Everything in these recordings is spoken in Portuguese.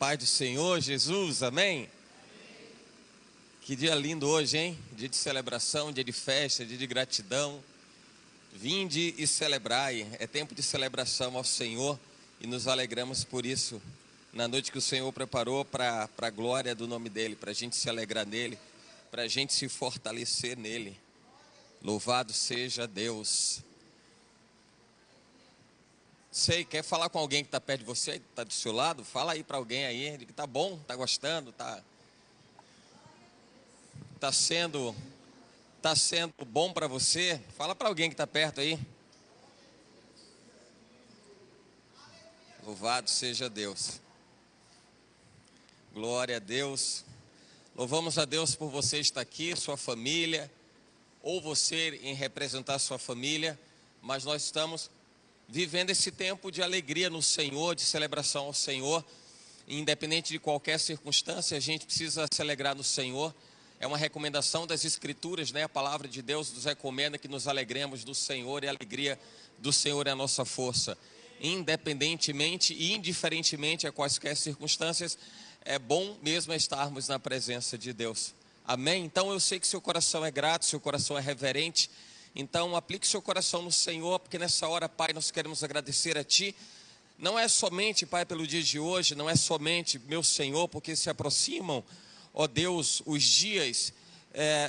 paz do Senhor Jesus, amém? Que dia lindo hoje, hein? Dia de celebração, dia de festa, dia de gratidão. Vinde e celebrai, é tempo de celebração ao Senhor e nos alegramos por isso, na noite que o Senhor preparou para a glória do nome dEle, para a gente se alegrar nele, para a gente se fortalecer nele. Louvado seja Deus. Sei, quer falar com alguém que está perto de você, que está do seu lado? Fala aí para alguém aí, que está bom, está gostando, está sendo bom para você. Fala para alguém que está perto aí. Louvado seja Deus. Glória a Deus. Louvamos a Deus por você estar aqui, sua família, ou você em representar sua família, mas nós estamos vivendo esse tempo de alegria no Senhor, de celebração ao Senhor. Independente de qualquer circunstância, a gente precisa se alegrar no Senhor. É uma recomendação das Escrituras, né? A palavra de Deus nos recomenda que nos alegremos do Senhor, e a alegria do Senhor é a nossa força. Independentemente e indiferentemente a quaisquer circunstâncias, é bom mesmo estarmos na presença de Deus. Amém? Então eu sei que seu coração é grato, seu coração é reverente. Então aplique seu coração no Senhor, porque nessa hora, Pai, nós queremos agradecer a Ti. Não é somente, Pai, pelo dia de hoje, não é somente, meu Senhor, porque se aproximam, ó Deus, os dias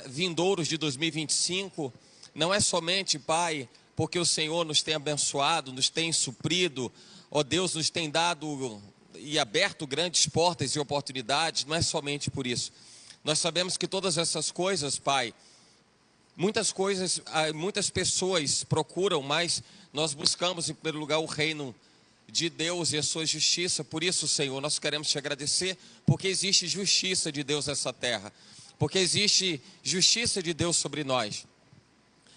vindouros de 2025. Não é somente, Pai, porque o Senhor nos tem abençoado, nos tem suprido, ó Deus, nos tem dado e aberto grandes portas e oportunidades. Não é somente por isso. Nós sabemos que todas essas coisas, Pai, muitas pessoas procuram, mas nós buscamos em primeiro lugar o reino de Deus e a sua justiça. Por isso, Senhor, nós queremos te agradecer, porque existe justiça de Deus nessa terra, porque existe justiça de Deus sobre nós,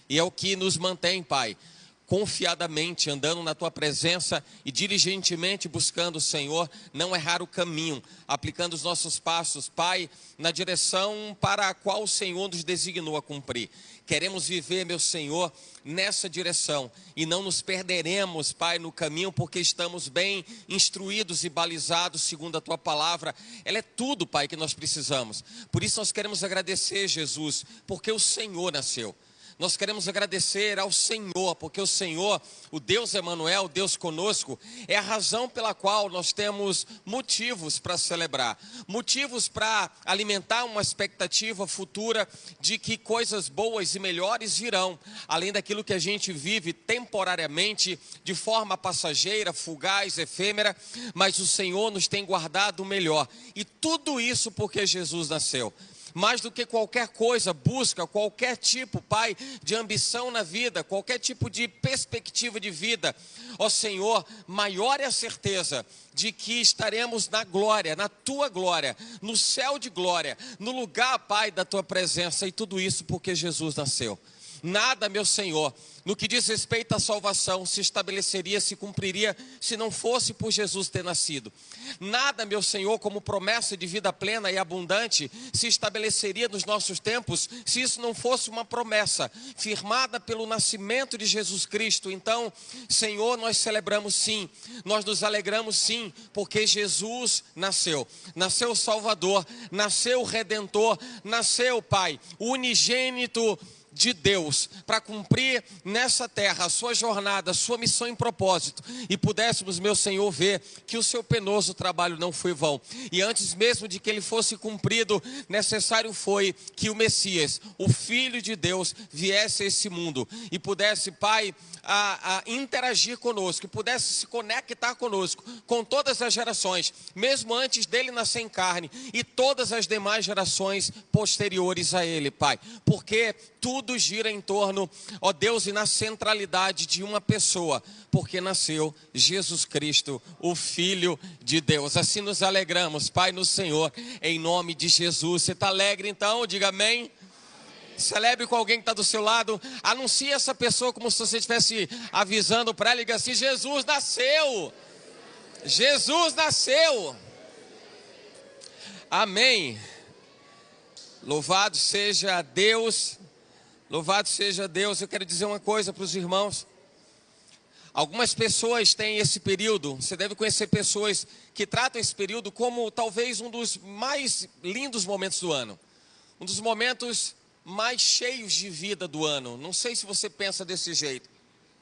e é o que nos mantém, Pai, confiadamente andando na Tua presença e diligentemente buscando o Senhor, não errar o caminho, aplicando os nossos passos, Pai, na direção para a qual o Senhor nos designou a cumprir. Queremos viver, meu Senhor, nessa direção e não nos perderemos, Pai, no caminho, porque estamos bem instruídos e balizados segundo a Tua palavra. Ela é tudo, Pai, que nós precisamos. Por isso nós queremos agradecer, Jesus, porque o Senhor nasceu. Nós queremos agradecer ao Senhor, porque o Senhor, o Deus Emanuel, o Deus conosco, é a razão pela qual nós temos motivos para celebrar, motivos para alimentar uma expectativa futura de que coisas boas e melhores virão, além daquilo que a gente vive temporariamente, de forma passageira, fugaz, efêmera, mas o Senhor nos tem guardado o melhor, e tudo isso porque Jesus nasceu. Mais do que qualquer coisa, busca qualquer tipo, Pai, de ambição na vida, qualquer tipo de perspectiva de vida. Ó Senhor, maior é a certeza de que estaremos na glória, na Tua glória, no céu de glória, no lugar, Pai, da Tua presença, e tudo isso porque Jesus nasceu. Nada, meu Senhor, no que diz respeito à salvação, se estabeleceria, se cumpriria, se não fosse por Jesus ter nascido. Nada, meu Senhor, como promessa de vida plena e abundante, se estabeleceria nos nossos tempos, se isso não fosse uma promessa, firmada pelo nascimento de Jesus Cristo. Então, Senhor, nós celebramos sim, nós nos alegramos sim, porque Jesus nasceu. Nasceu o Salvador, nasceu o Redentor, nasceu, Pai, o unigênito de Deus, para cumprir nessa terra a sua jornada, a sua missão e propósito, e pudéssemos, meu Senhor, ver que o seu penoso trabalho não foi vão, e antes mesmo de que ele fosse cumprido, necessário foi que o Messias, o Filho de Deus, viesse a esse mundo, e pudesse, Pai, a interagir conosco, e pudesse se conectar conosco, com todas as gerações, mesmo antes dele nascer em carne, e todas as demais gerações posteriores a ele, Pai, porque tudo gira em torno, ó Deus, e na centralidade de uma pessoa, porque nasceu Jesus Cristo, o Filho de Deus. Assim nos alegramos, Pai, no Senhor, em nome de Jesus. Você está alegre então? Diga amém. Celebre com alguém que está do seu lado, anuncie essa pessoa como se você estivesse avisando para ela, e diga assim: Jesus nasceu, Jesus nasceu. Amém. Louvado seja Deus. Louvado seja Deus. Eu quero dizer uma coisa para os irmãos. Algumas pessoas têm esse período, você deve conhecer pessoas que tratam esse período como talvez um dos mais lindos momentos do ano. Um dos momentos mais cheios de vida do ano. Não sei se você pensa desse jeito,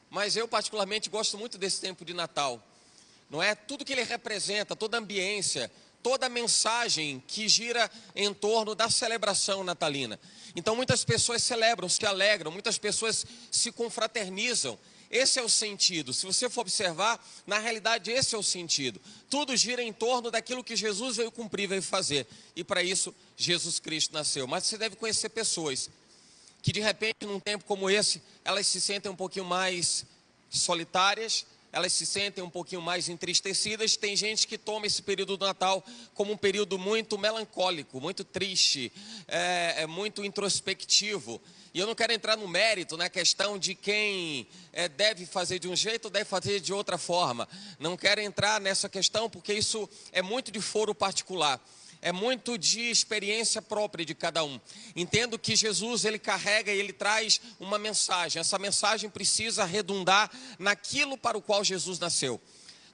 mas eu particularmente gosto muito desse tempo de Natal. Não é? Tudo que ele representa, toda a ambiência, toda a mensagem que gira em torno da celebração natalina. Então muitas pessoas celebram, se alegram, muitas pessoas se confraternizam. Esse é o sentido. Se você for observar, na realidade esse é o sentido. Tudo gira em torno daquilo que Jesus veio cumprir, veio fazer. E para isso Jesus Cristo nasceu. Mas você deve conhecer pessoas que de repente num tempo como esse, elas se sentem um pouquinho mais solitárias, elas se sentem um pouquinho mais entristecidas. Tem gente que toma esse período do Natal como um período muito melancólico, muito triste, muito introspectivo. E eu não quero entrar no mérito, na questão de quem deve fazer de um jeito ou deve fazer de outra forma. Não quero entrar nessa questão porque isso é muito de foro particular. É muito de experiência própria de cada um. Entendo que Jesus, ele carrega e ele traz uma mensagem. Essa mensagem precisa redundar naquilo para o qual Jesus nasceu.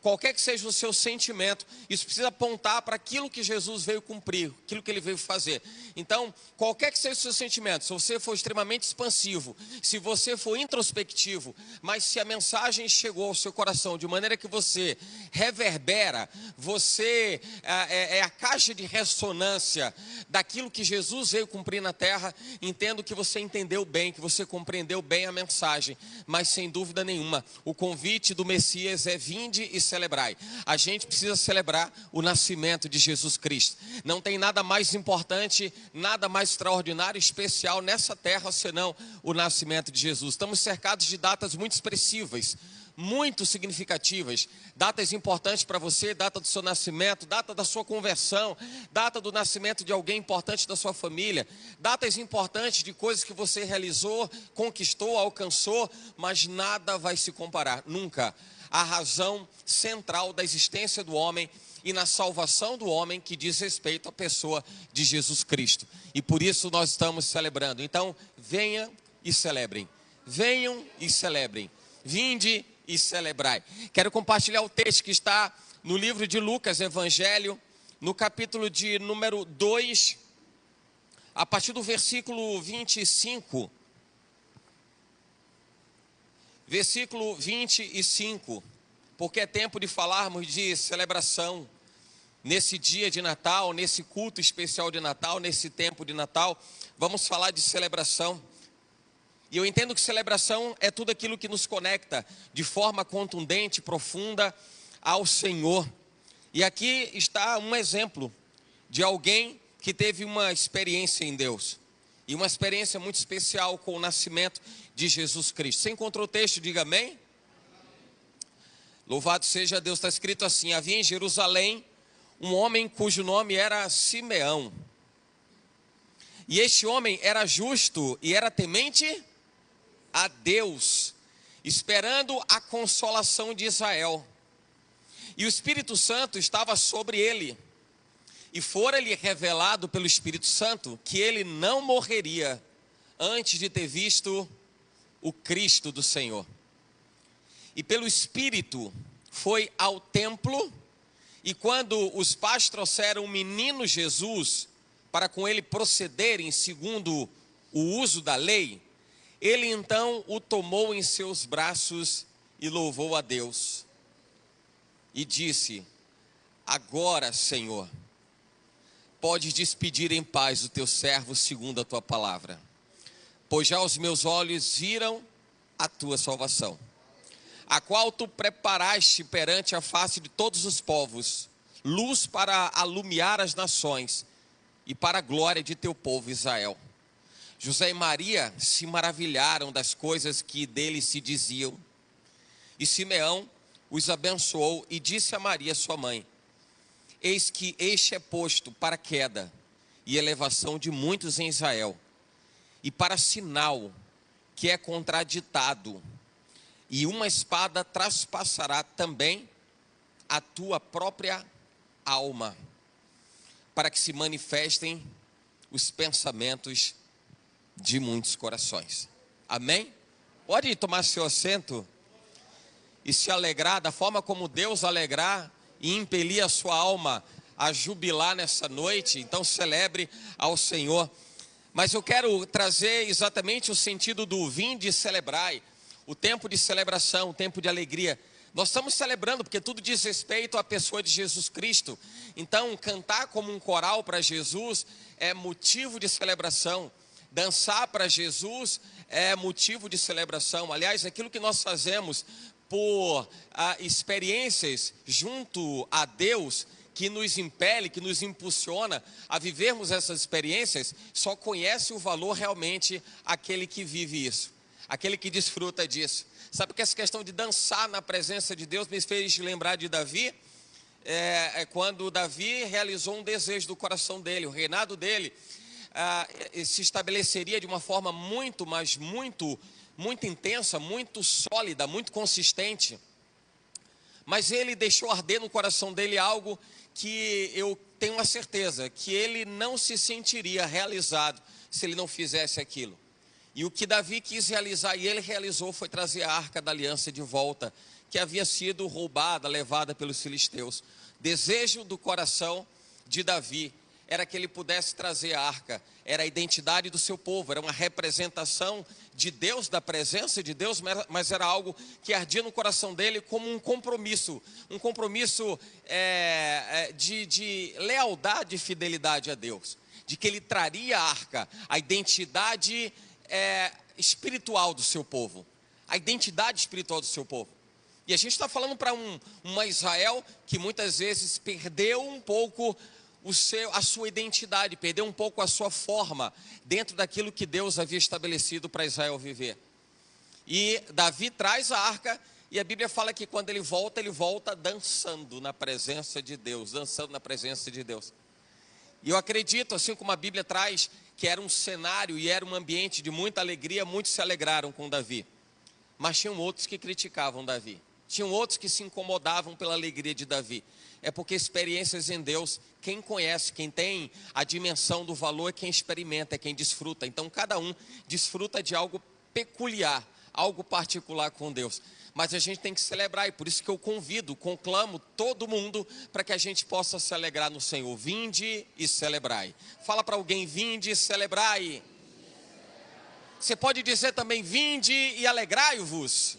Qualquer que seja o seu sentimento, isso precisa apontar para aquilo que Jesus veio cumprir, aquilo que ele veio fazer. Então, qualquer que seja o seu sentimento, se você for extremamente expansivo, se você for introspectivo, mas se a mensagem chegou ao seu coração de maneira que você reverbera, você é a caixa de ressonância daquilo que Jesus veio cumprir na terra, entendo que você entendeu bem, que você compreendeu bem a mensagem, mas sem dúvida nenhuma, o convite do Messias é: vinde e celebrai. A gente precisa celebrar o nascimento de Jesus Cristo. Não tem nada mais importante, nada mais extraordinário, especial nessa terra, senão o nascimento de Jesus. Estamos cercados de datas muito expressivas, muito significativas, datas importantes para você, data do seu nascimento, data da sua conversão, data do nascimento de alguém importante da sua família, datas importantes de coisas que você realizou, conquistou, alcançou, mas nada vai se comparar, nunca, a razão central da existência do homem e na salvação do homem, que diz respeito à pessoa de Jesus Cristo. E por isso nós estamos celebrando. Então, venham e celebrem. Venham e celebrem. Vinde e celebrai. Quero compartilhar o texto que está no livro de Lucas, Evangelho, no capítulo de número 2, a partir do versículo 25. Versículo 25, porque é tempo de falarmos de celebração, nesse dia de Natal, nesse culto especial de Natal, nesse tempo de Natal, vamos falar de celebração. E eu entendo que celebração é tudo aquilo que nos conecta de forma contundente, profunda ao Senhor. E aqui está um exemplo de alguém que teve uma experiência em Deus. E uma experiência muito especial com o nascimento de Jesus Cristo. Você encontrou o texto? Diga amém. Louvado seja Deus. Está escrito assim: havia em Jerusalém um homem cujo nome era Simeão. E este homem era justo e era temente a Deus, esperando a consolação de Israel. E o Espírito Santo estava sobre ele. E fora-lhe revelado pelo Espírito Santo que ele não morreria antes de ter visto o Cristo do Senhor. E pelo Espírito foi ao templo, e quando os pais trouxeram o menino Jesus para com ele procederem segundo o uso da lei, ele então o tomou em seus braços e louvou a Deus. E disse: agora, Senhor, podes despedir em paz o teu servo segundo a tua palavra, pois já os meus olhos viram a tua salvação, a qual tu preparaste perante a face de todos os povos, luz para alumiar as nações e para a glória de teu povo Israel. José e Maria se maravilharam das coisas que dele se diziam. E Simeão os abençoou e disse a Maria, sua mãe: eis que este é posto para queda e elevação de muitos em Israel, e para sinal que é contraditado, e uma espada traspassará também a tua própria alma, para que se manifestem os pensamentos de muitos corações. Amém? Pode tomar seu assento. e se alegrar da forma como Deus alegrar e impelir a sua alma a jubilar nessa noite, então celebre ao Senhor. Mas eu quero trazer exatamente o sentido do vinde e celebrai, o tempo de celebração, o tempo de alegria. Nós estamos celebrando porque tudo diz respeito à pessoa de Jesus Cristo. Então, cantar como um coral para Jesus é motivo de celebração. Dançar para Jesus é motivo de celebração. Aliás, aquilo que nós fazemos por experiências junto a Deus, que nos impele, que nos impulsiona a vivermos essas experiências, só conhece o valor realmente aquele que vive isso, aquele que desfruta disso. Sabe que essa questão de dançar na presença de Deus me fez lembrar de Davi, quando Davi realizou um desejo do coração dele. O reinado dele se estabeleceria de uma forma muito, mas muito intensa, muito sólida, muito consistente. Mas ele deixou arder no coração dele algo que eu tenho uma certeza, que ele não se sentiria realizado se ele não fizesse aquilo. E o que Davi quis realizar, e ele realizou, foi trazer a Arca da Aliança de volta, que havia sido roubada, levada pelos filisteus. Desejo do coração de Davi era que ele pudesse trazer a arca, era a identidade do seu povo, era uma representação de Deus, da presença de Deus, mas era algo que ardia no coração dele como um compromisso de lealdade e fidelidade a Deus, de que ele traria a arca, a identidade espiritual do seu povo, a identidade espiritual do seu povo. E a gente está falando para uma Israel que muitas vezes perdeu um pouco a sua identidade, perdeu um pouco a sua forma dentro daquilo que Deus havia estabelecido para Israel viver. E Davi traz a arca, e a Bíblia fala que quando ele volta dançando na presença de Deus, dançando na presença de Deus. E eu acredito, assim como a Bíblia traz, que era um cenário e era um ambiente de muita alegria, muitos se alegraram com Davi. Mas tinham outros que criticavam Davi. Tinham outros que se incomodavam pela alegria de Davi. É porque experiências em Deus, quem conhece, quem tem a dimensão do valor é quem experimenta, é quem desfruta. Então cada um desfruta de algo peculiar, algo particular com Deus. Mas a gente tem que celebrar, e por isso que eu conclamo todo mundo para que a gente possa se alegrar no Senhor. Vinde e celebrai. Fala para alguém, vinde e celebrai. Você pode dizer também, vinde e alegrai-vos.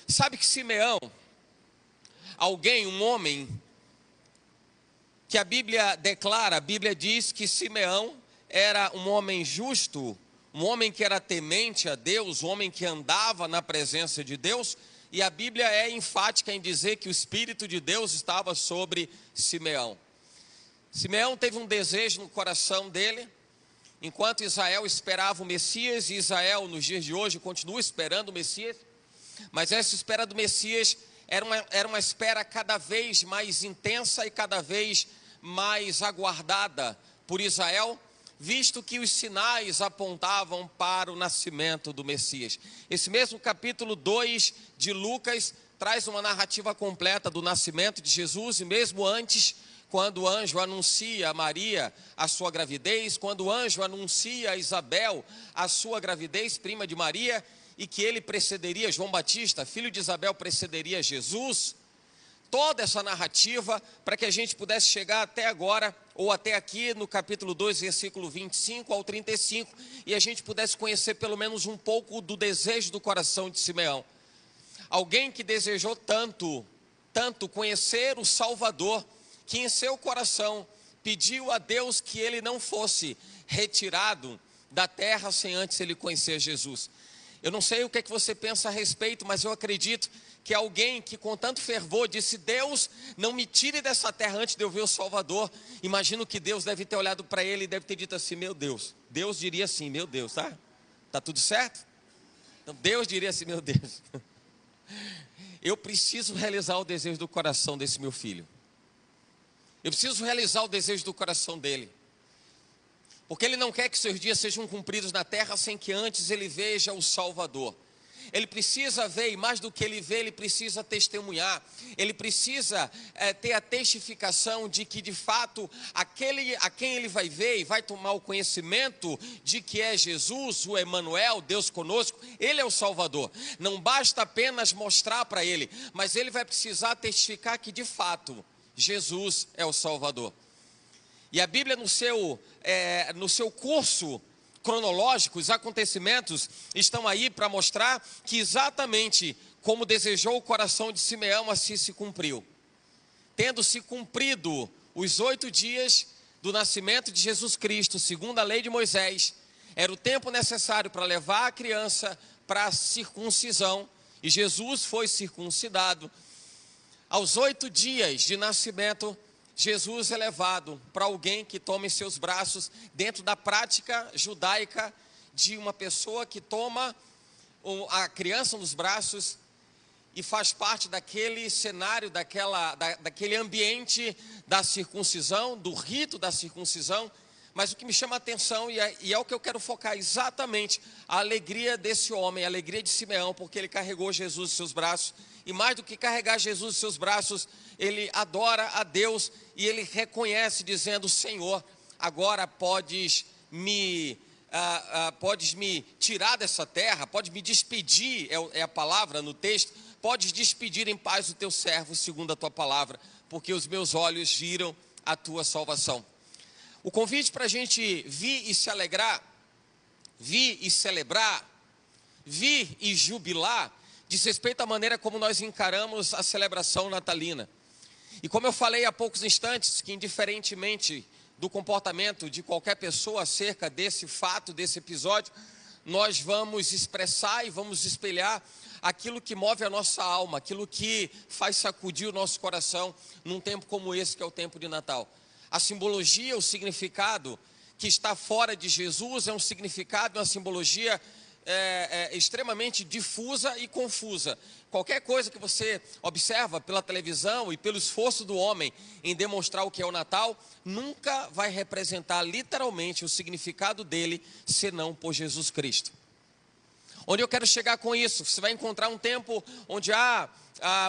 Sabe que Simeão, um homem, que a Bíblia declara, a Bíblia diz que Simeão era um homem justo, um homem que era temente a Deus, um homem que andava na presença de Deus, e a Bíblia é enfática em dizer que o Espírito de Deus estava sobre Simeão. Simeão teve um desejo no coração dele, enquanto Israel esperava o Messias, e Israel nos dias de hoje continua esperando o Messias, mas essa espera do Messias era uma espera cada vez mais intensa e cada vez mais aguardada por Israel, visto que os sinais apontavam para o nascimento do Messias. Esse mesmo capítulo 2 de Lucas traz uma narrativa completa do nascimento de Jesus, e mesmo antes, quando o anjo anuncia a Maria a sua gravidez, quando o anjo anuncia a Isabel a sua gravidez, prima de Maria, e que ele precederia, João Batista, filho de Isabel, precederia Jesus, toda essa narrativa, para que a gente pudesse chegar até agora, ou até aqui no capítulo 2, versículo 25 ao 35, e a gente pudesse conhecer pelo menos um pouco do desejo do coração de Simeão. Alguém que desejou tanto conhecer o Salvador, que em seu coração pediu a Deus que ele não fosse retirado da terra sem antes ele conhecer Jesus. Eu não sei o que é que você pensa a respeito, mas eu acredito que alguém que com tanto fervor disse, Deus, não me tire dessa terra antes de eu ver o Salvador. Imagino que Deus deve ter olhado para ele e deve ter dito assim, meu Deus. Deus diria assim, meu Deus, tá? Tá tudo certo? Então Deus diria assim, meu Deus. Eu preciso realizar o desejo do coração desse meu filho. Eu preciso realizar o desejo do coração dele. Porque ele não quer que seus dias sejam cumpridos na terra sem que antes ele veja o Salvador. Ele precisa ver, e mais do que ele vê, ele precisa testemunhar. Ele precisa ter a testificação de que, de fato, aquele a quem ele vai ver e vai tomar o conhecimento de que é Jesus, o Emanuel, Deus conosco, ele é o Salvador. Não basta apenas mostrar para ele, mas ele vai precisar testificar que, de fato, Jesus é o Salvador. E a Bíblia, no seu curso cronológico, os acontecimentos estão aí para mostrar que exatamente como desejou o coração de Simeão, assim se cumpriu. Tendo se cumprido os 8 dias do nascimento de Jesus Cristo, segundo a lei de Moisés, era o tempo necessário para levar a criança para a circuncisão, e Jesus foi circuncidado. Aos 8 dias de nascimento, Jesus é levado para alguém que toma em seus braços, dentro da prática judaica de uma pessoa que toma a criança nos braços e faz parte daquele cenário, daquele ambiente da circuncisão, do rito da circuncisão. Mas o que me chama a atenção, e é o que eu quero focar exatamente, a alegria desse homem, a alegria de Simeão, porque ele carregou Jesus em seus braços. E mais do que carregar Jesus em seus braços, ele adora a Deus e ele reconhece, dizendo: Senhor, agora podes me tirar dessa terra, podes me despedir, é a palavra no texto, podes despedir em paz o teu servo, segundo a tua palavra, porque os meus olhos viram a tua salvação. O convite para a gente vir e se alegrar, vir e celebrar, vir e jubilar, diz respeito à maneira como nós encaramos a celebração natalina. E como eu falei há poucos instantes, que indiferentemente do comportamento de qualquer pessoa acerca desse fato, desse episódio, nós vamos expressar e vamos espelhar aquilo que move a nossa alma, aquilo que faz sacudir o nosso coração num tempo como esse, que é o tempo de Natal. A simbologia, o significado que está fora de Jesus é um significado, uma simbologia extremamente difusa e confusa. Qualquer coisa que você observa pela televisão e pelo esforço do homem em demonstrar o que é o Natal, nunca vai representar literalmente o significado dele, senão por Jesus Cristo. Onde eu quero chegar com isso? Você vai encontrar um tempo onde há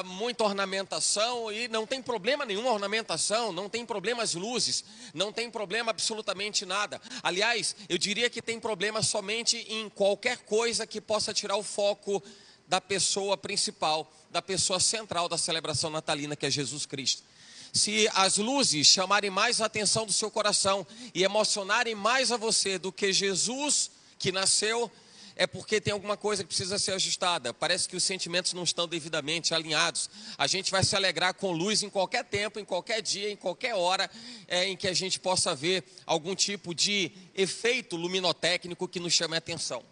muita ornamentação, e não tem problema nenhum a ornamentação, não tem problema as luzes, não tem problema absolutamente nada. Aliás, eu diria que tem problema somente em qualquer coisa que possa tirar o foco da pessoa principal, da pessoa central da celebração natalina, que é Jesus Cristo. Se as luzes chamarem mais a atenção do seu coração e emocionarem mais a você do que Jesus que nasceu, é porque tem alguma coisa que precisa ser ajustada. Parece que os sentimentos não estão devidamente alinhados. A gente vai se alegrar com luz em qualquer tempo, em qualquer dia, em qualquer hora em que a gente possa ver algum tipo de efeito luminotécnico que nos chame a atenção.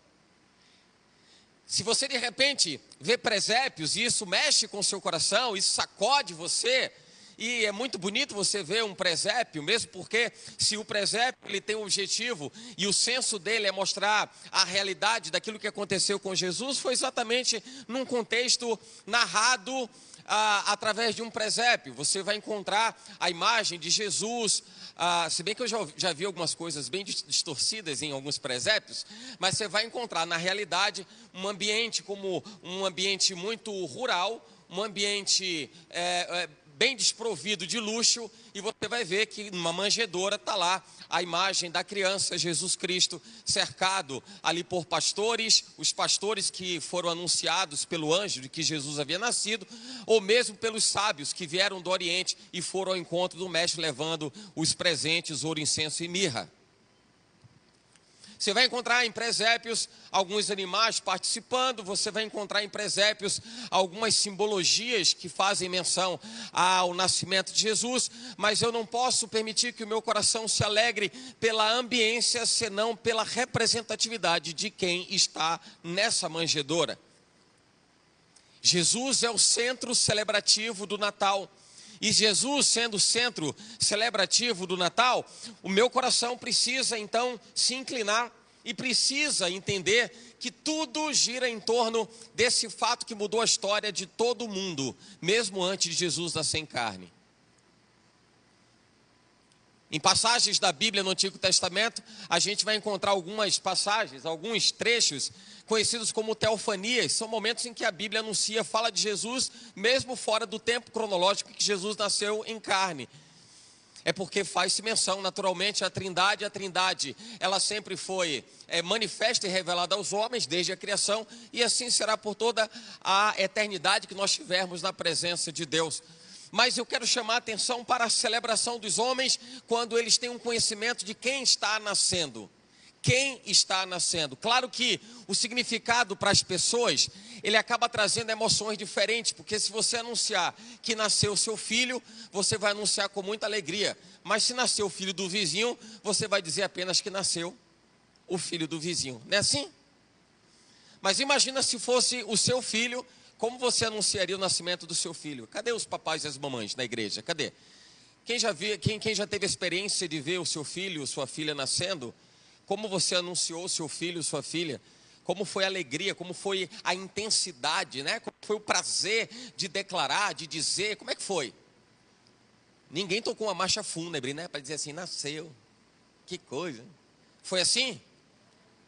Se você de repente vê presépios e isso mexe com o seu coração, isso sacode você, e é muito bonito você ver um presépio, mesmo porque se o presépio ele tem um objetivo e o senso dele é mostrar a realidade daquilo que aconteceu com Jesus, foi exatamente num contexto narrado através de um presépio. Você vai encontrar a imagem de Jesus, se bem que eu já vi algumas coisas bem distorcidas em alguns presépios, mas você vai encontrar na realidade um ambiente como um ambiente muito rural, um ambiente bem desprovido de luxo, e você vai ver que numa manjedoura está lá a imagem da criança Jesus Cristo, cercado ali por pastores, os pastores que foram anunciados pelo anjo de que Jesus havia nascido, ou mesmo pelos sábios que vieram do Oriente e foram ao encontro do mestre levando os presentes, ouro, incenso e mirra. Você vai encontrar em presépios alguns animais participando, você vai encontrar em presépios algumas simbologias que fazem menção ao nascimento de Jesus, mas eu não posso permitir que o meu coração se alegre pela ambiência, senão pela representatividade de quem está nessa manjedoura. Jesus é o centro celebrativo do Natal. E Jesus sendo o centro celebrativo do Natal, o meu coração precisa então se inclinar e precisa entender que tudo gira em torno desse fato que mudou a história de todo mundo, mesmo antes de Jesus nascer em carne. Em passagens da Bíblia no Antigo Testamento, a gente vai encontrar algumas passagens, alguns trechos conhecidos como teofanias. São momentos em que a Bíblia anuncia, fala de Jesus, mesmo fora do tempo cronológico que Jesus nasceu em carne. É porque faz-se menção naturalmente à Trindade. A Trindade, ela sempre foi manifesta e revelada aos homens desde a criação, e assim será por toda a eternidade que nós tivermos na presença de Deus. Mas eu quero chamar a atenção para a celebração dos homens quando eles têm um conhecimento de quem está nascendo. Quem está nascendo. Claro que o significado para as pessoas, ele acaba trazendo emoções diferentes, porque se você anunciar que nasceu o seu filho, você vai anunciar com muita alegria. Mas se nasceu o filho do vizinho, você vai dizer apenas que nasceu o filho do vizinho. Não é assim? Mas imagina se fosse o seu filho. Como você anunciaria o nascimento do seu filho? Cadê os papais e as mamães na igreja? Cadê? Quem já teve a experiência de ver o seu filho, sua filha nascendo? Como você anunciou o seu filho, sua filha? Como foi a alegria? Como foi a intensidade, né? Como foi o prazer de declarar, de dizer? Como é que foi? Ninguém tocou uma marcha fúnebre, né? Para dizer assim, nasceu. Que coisa. Foi assim?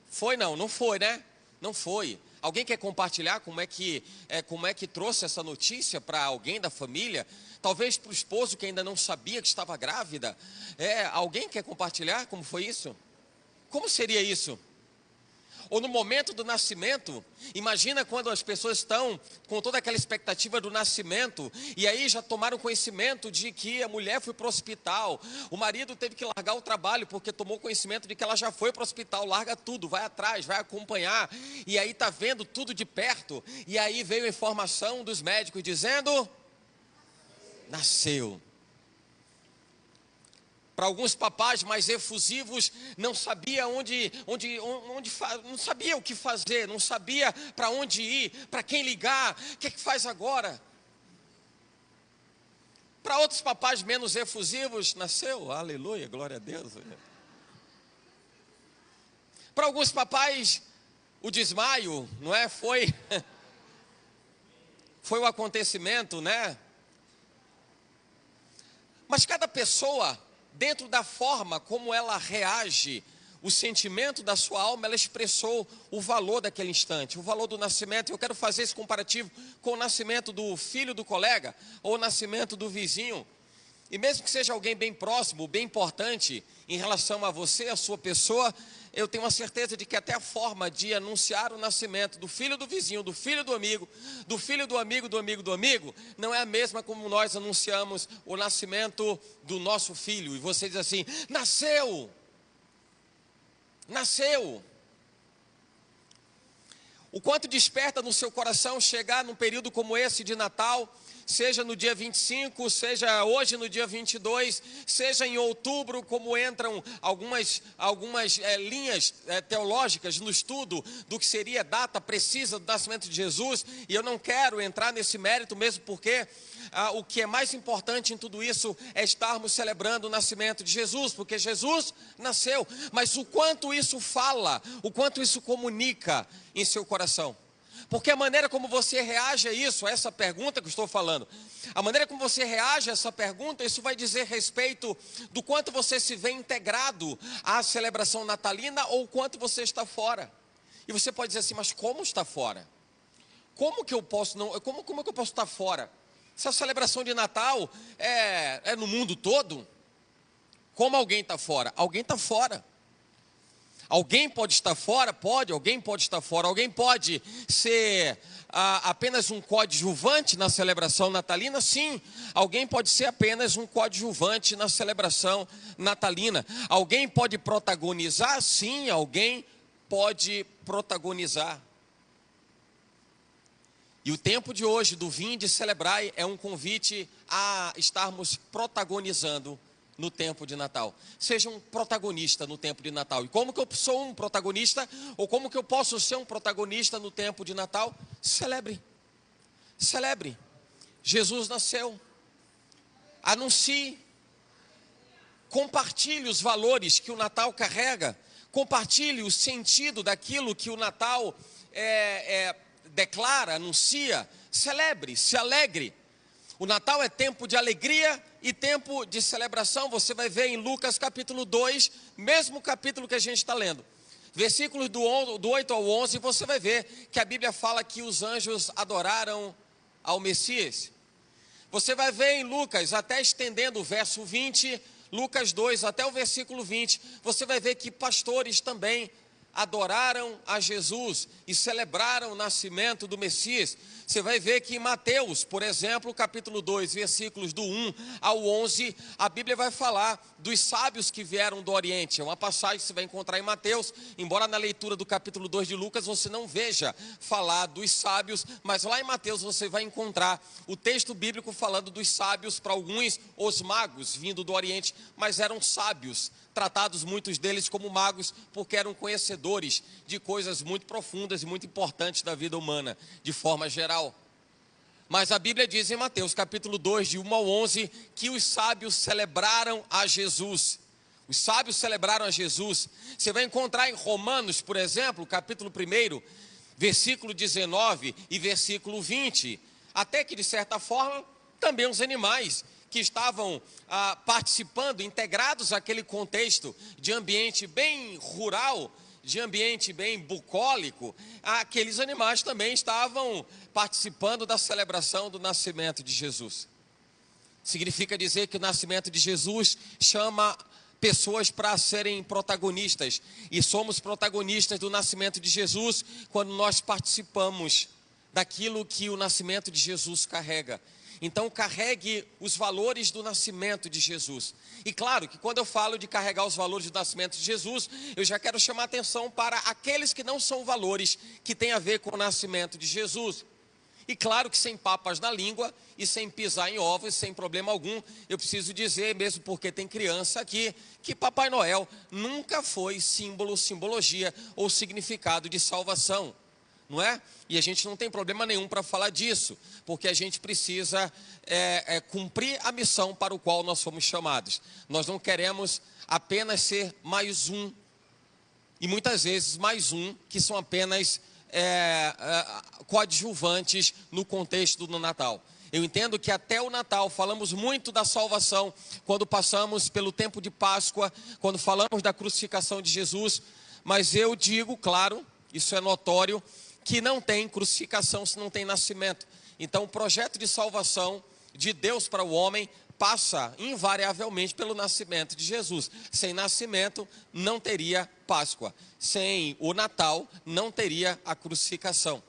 Foi não, não foi, né? Não foi. Alguém quer compartilhar como é que trouxe essa notícia para alguém da família? Talvez para o esposo que ainda não sabia que estava grávida. Alguém quer compartilhar como foi isso? Como seria isso? Ou no momento do nascimento, imagina quando as pessoas estão com toda aquela expectativa do nascimento, e aí já tomaram conhecimento de que a mulher foi para o hospital, o marido teve que largar o trabalho porque tomou conhecimento de que ela já foi para o hospital, larga tudo, vai atrás, vai acompanhar, e aí está vendo tudo de perto, e aí veio a informação dos médicos dizendo, nasceu. Para alguns papais mais efusivos, não sabia não sabia o que fazer, não sabia para onde ir, para quem ligar, o que é que faz agora? Para outros papais menos efusivos, nasceu, aleluia, glória a Deus. Para alguns papais, o desmaio, não é? Foi o acontecimento, né? Mas cada pessoa, dentro da forma como ela reage, o sentimento da sua alma, ela expressou o valor daquele instante, o valor do nascimento. Eu quero fazer esse comparativo com o nascimento do filho do colega, ou o nascimento do vizinho. E mesmo que seja alguém bem próximo, bem importante, em relação a você, a sua pessoa, eu tenho a certeza de que até a forma de anunciar o nascimento do filho do vizinho, do filho do amigo, do filho do amigo, do amigo do amigo, não é a mesma como nós anunciamos o nascimento do nosso filho. E você diz assim, nasceu, nasceu. O quanto desperta no seu coração chegar num período como esse de Natal, seja no dia 25, seja hoje no dia 22, seja em outubro, como entram algumas linhas teológicas no estudo do que seria a data precisa do nascimento de Jesus, e eu não quero entrar nesse mérito mesmo porque o que é mais importante em tudo isso é estarmos celebrando o nascimento de Jesus, porque Jesus nasceu, mas o quanto isso fala, o quanto isso comunica em seu coração. Porque a maneira como você reage a isso, a essa pergunta que eu estou falando, a maneira como você reage a essa pergunta, isso vai dizer respeito do quanto você se vê integrado à celebração natalina ou quanto você está fora. E você pode dizer assim, mas como está fora? Como que eu posso como que eu posso estar fora? Se a celebração de Natal é no mundo todo, como alguém está fora? Alguém está fora. Alguém pode estar fora? Pode, alguém pode estar fora. Alguém pode ser apenas um coadjuvante na celebração natalina? Sim, alguém pode ser apenas um coadjuvante na celebração natalina. Alguém pode protagonizar? Sim, alguém pode protagonizar. E o tempo de hoje, do Vinde Celebrai, é um convite a estarmos protagonizando no tempo de Natal. Seja um protagonista no tempo de Natal. E como que eu sou um protagonista? Ou como que eu posso ser um protagonista no tempo de Natal? Celebre. Celebre. Jesus nasceu. Anuncie. Compartilhe os valores que o Natal carrega. Compartilhe o sentido daquilo que o Natal declara, anuncia. Celebre, se alegre. O Natal é tempo de alegria e tempo de celebração. Você vai ver em Lucas capítulo 2, mesmo capítulo que a gente está lendo. Versículos do 8 ao 11, você vai ver que a Bíblia fala que os anjos adoraram ao Messias. Você vai ver em Lucas, até estendendo o verso 20, Lucas 2 até o versículo 20, você vai ver que pastores também adoraram a Jesus e celebraram o nascimento do Messias. Você vai ver que em Mateus, por exemplo, capítulo 2, versículos do 1 ao 11, a Bíblia vai falar dos sábios que vieram do Oriente. É uma passagem que você vai encontrar em Mateus, embora na leitura do capítulo 2 de Lucas você não veja falar dos sábios, mas lá em Mateus você vai encontrar o texto bíblico falando dos sábios, para alguns os magos vindo do Oriente, mas eram sábios, tratados muitos deles como magos, porque eram conhecedores de coisas muito profundas e muito importantes da vida humana, de forma geral. Mas a Bíblia diz em Mateus capítulo 2, de 1 ao 11, que os sábios celebraram a Jesus. Os sábios celebraram a Jesus. Você vai encontrar em Romanos, por exemplo, capítulo 1, versículo 19 e versículo 20, até que de certa forma, também os animais que estavam participando, integrados àquele contexto de ambiente bem rural, de ambiente bem bucólico, aqueles animais também estavam participando da celebração do nascimento de Jesus. Significa dizer que o nascimento de Jesus chama pessoas para serem protagonistas, e somos protagonistas do nascimento de Jesus quando nós participamos daquilo que o nascimento de Jesus carrega. Então carregue os valores do nascimento de Jesus. E claro que quando eu falo de carregar os valores do nascimento de Jesus, eu já quero chamar atenção para aqueles que não são valores que têm a ver com o nascimento de Jesus. E claro que sem papas na língua e sem pisar em ovos, sem problema algum, eu preciso dizer, mesmo porque tem criança aqui, que Papai Noel nunca foi símbolo, simbologia ou significado de salvação. Não é? E a gente não tem problema nenhum para falar disso, porque a gente precisa cumprir a missão para o qual nós fomos chamados. Nós não queremos apenas ser mais um, e muitas vezes mais um, que são apenas coadjuvantes no contexto do Natal. Eu entendo que até o Natal falamos muito da salvação, quando passamos pelo tempo de Páscoa, quando falamos da crucificação de Jesus, mas eu digo, claro, isso é notório, que não tem crucificação se não tem nascimento. Então o projeto de salvação de Deus para o homem passa invariavelmente pelo nascimento de Jesus. Sem nascimento não teria Páscoa. Sem o Natal não teria a crucificação.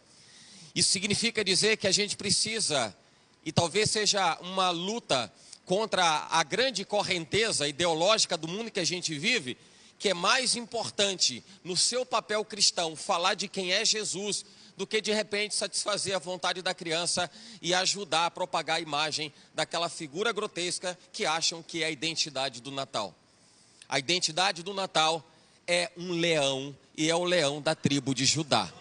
Isso significa dizer que a gente precisa, e talvez seja uma luta contra a grande correnteza ideológica do mundo que a gente vive, que é mais importante no seu papel cristão falar de quem é Jesus do que de repente satisfazer a vontade da criança e ajudar a propagar a imagem daquela figura grotesca que acham que é a identidade do Natal. A identidade do Natal é um leão, e é o leão da tribo de Judá.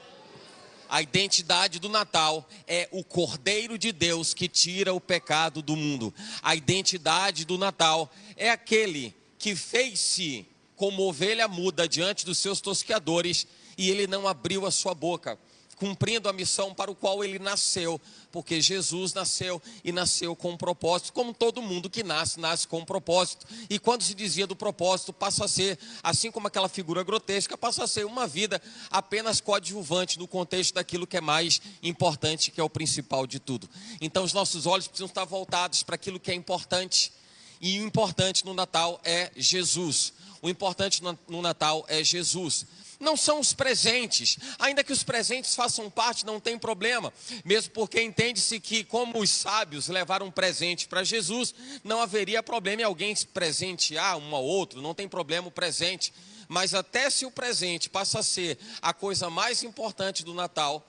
A identidade do Natal é o Cordeiro de Deus que tira o pecado do mundo. A identidade do Natal é aquele que fez-se como ovelha muda diante dos seus tosqueadores, e ele não abriu a sua boca, cumprindo a missão para o qual ele nasceu, porque Jesus nasceu e nasceu com um propósito, como todo mundo que nasce com um propósito. E quando se dizia do propósito, passa a ser, assim como aquela figura grotesca, passa a ser uma vida apenas coadjuvante no contexto daquilo que é mais importante, que é o principal de tudo. Então os nossos olhos precisam estar voltados para aquilo que é importante, e o importante no Natal é Jesus. O importante no Natal é Jesus. Não são os presentes, ainda que os presentes façam parte, não tem problema, mesmo porque entende-se que, como os sábios levaram um presente para Jesus, não haveria problema em alguém se presentear um ao outro, não tem problema o presente. Mas até se o presente passa a ser a coisa mais importante do Natal,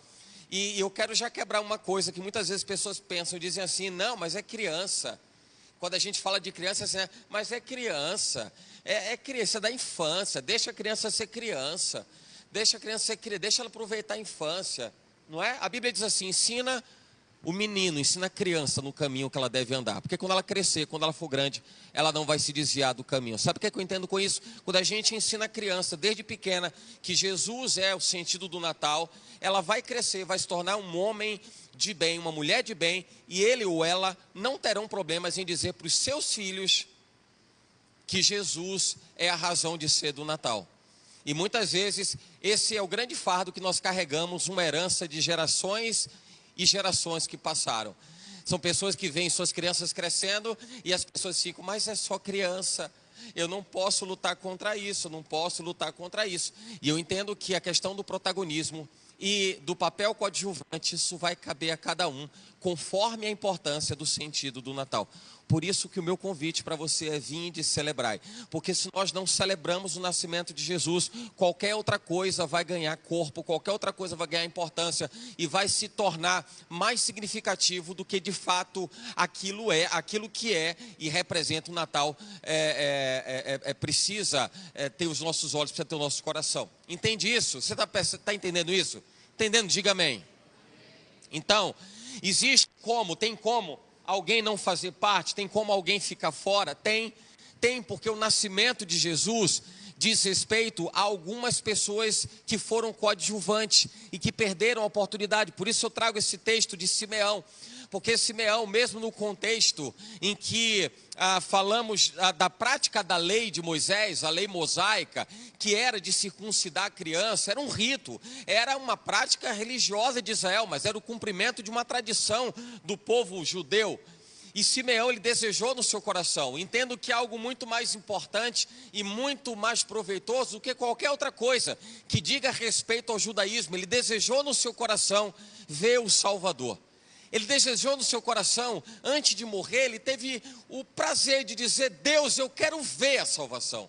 e eu quero já quebrar uma coisa que muitas vezes pessoas pensam, dizem assim, não, mas é criança. Quando a gente fala de criança, assim, mas é criança, é criança da infância, deixa a criança ser criança, deixa a criança ser criança, deixa ela aproveitar a infância, não é? A Bíblia diz assim, ensina o menino, ensina a criança no caminho que ela deve andar. Porque quando ela crescer, quando ela for grande, ela não vai se desviar do caminho. Sabe o que eu entendo com isso? Quando a gente ensina a criança, desde pequena, que Jesus é o sentido do Natal, ela vai crescer, vai se tornar um homem de bem, uma mulher de bem, e ele ou ela não terão problemas em dizer para os seus filhos que Jesus é a razão de ser do Natal. E muitas vezes, esse é o grande fardo que nós carregamos, uma herança de gerações e gerações que passaram. São pessoas que veem suas crianças crescendo e as pessoas ficam, mas é só criança, eu não posso lutar contra isso, não posso lutar contra isso. E eu entendo que a questão do protagonismo e do papel coadjuvante, isso vai caber a cada um, conforme a importância do sentido do Natal. Por isso que o meu convite para você é vinde e celebrai. Porque se nós não celebramos o nascimento de Jesus, qualquer outra coisa vai ganhar corpo, qualquer outra coisa vai ganhar importância e vai se tornar mais significativo do que de fato aquilo que é e representa o Natal. Precisa ter os nossos olhos, precisa ter o nosso coração. Entende isso? Você está entendendo isso? Entendendo? Diga amém. Então, tem como alguém não fazer parte? Tem como alguém ficar fora? Tem, porque o nascimento de Jesus diz respeito a algumas pessoas que foram coadjuvantes e que perderam a oportunidade. Por isso eu trago esse texto de Simeão, porque Simeão, mesmo no contexto em que falamos da prática da lei de Moisés, a lei mosaica, que era de circuncidar a criança, era um rito, era uma prática religiosa de Israel, mas era o cumprimento de uma tradição do povo judeu. E Simeão, ele desejou no seu coração, entendo que é algo muito mais importante e muito mais proveitoso do que qualquer outra coisa que diga respeito ao judaísmo. Ele desejou no seu coração ver o Salvador. Ele desejou no seu coração, antes de morrer, ele teve o prazer de dizer, Deus, eu quero ver a salvação.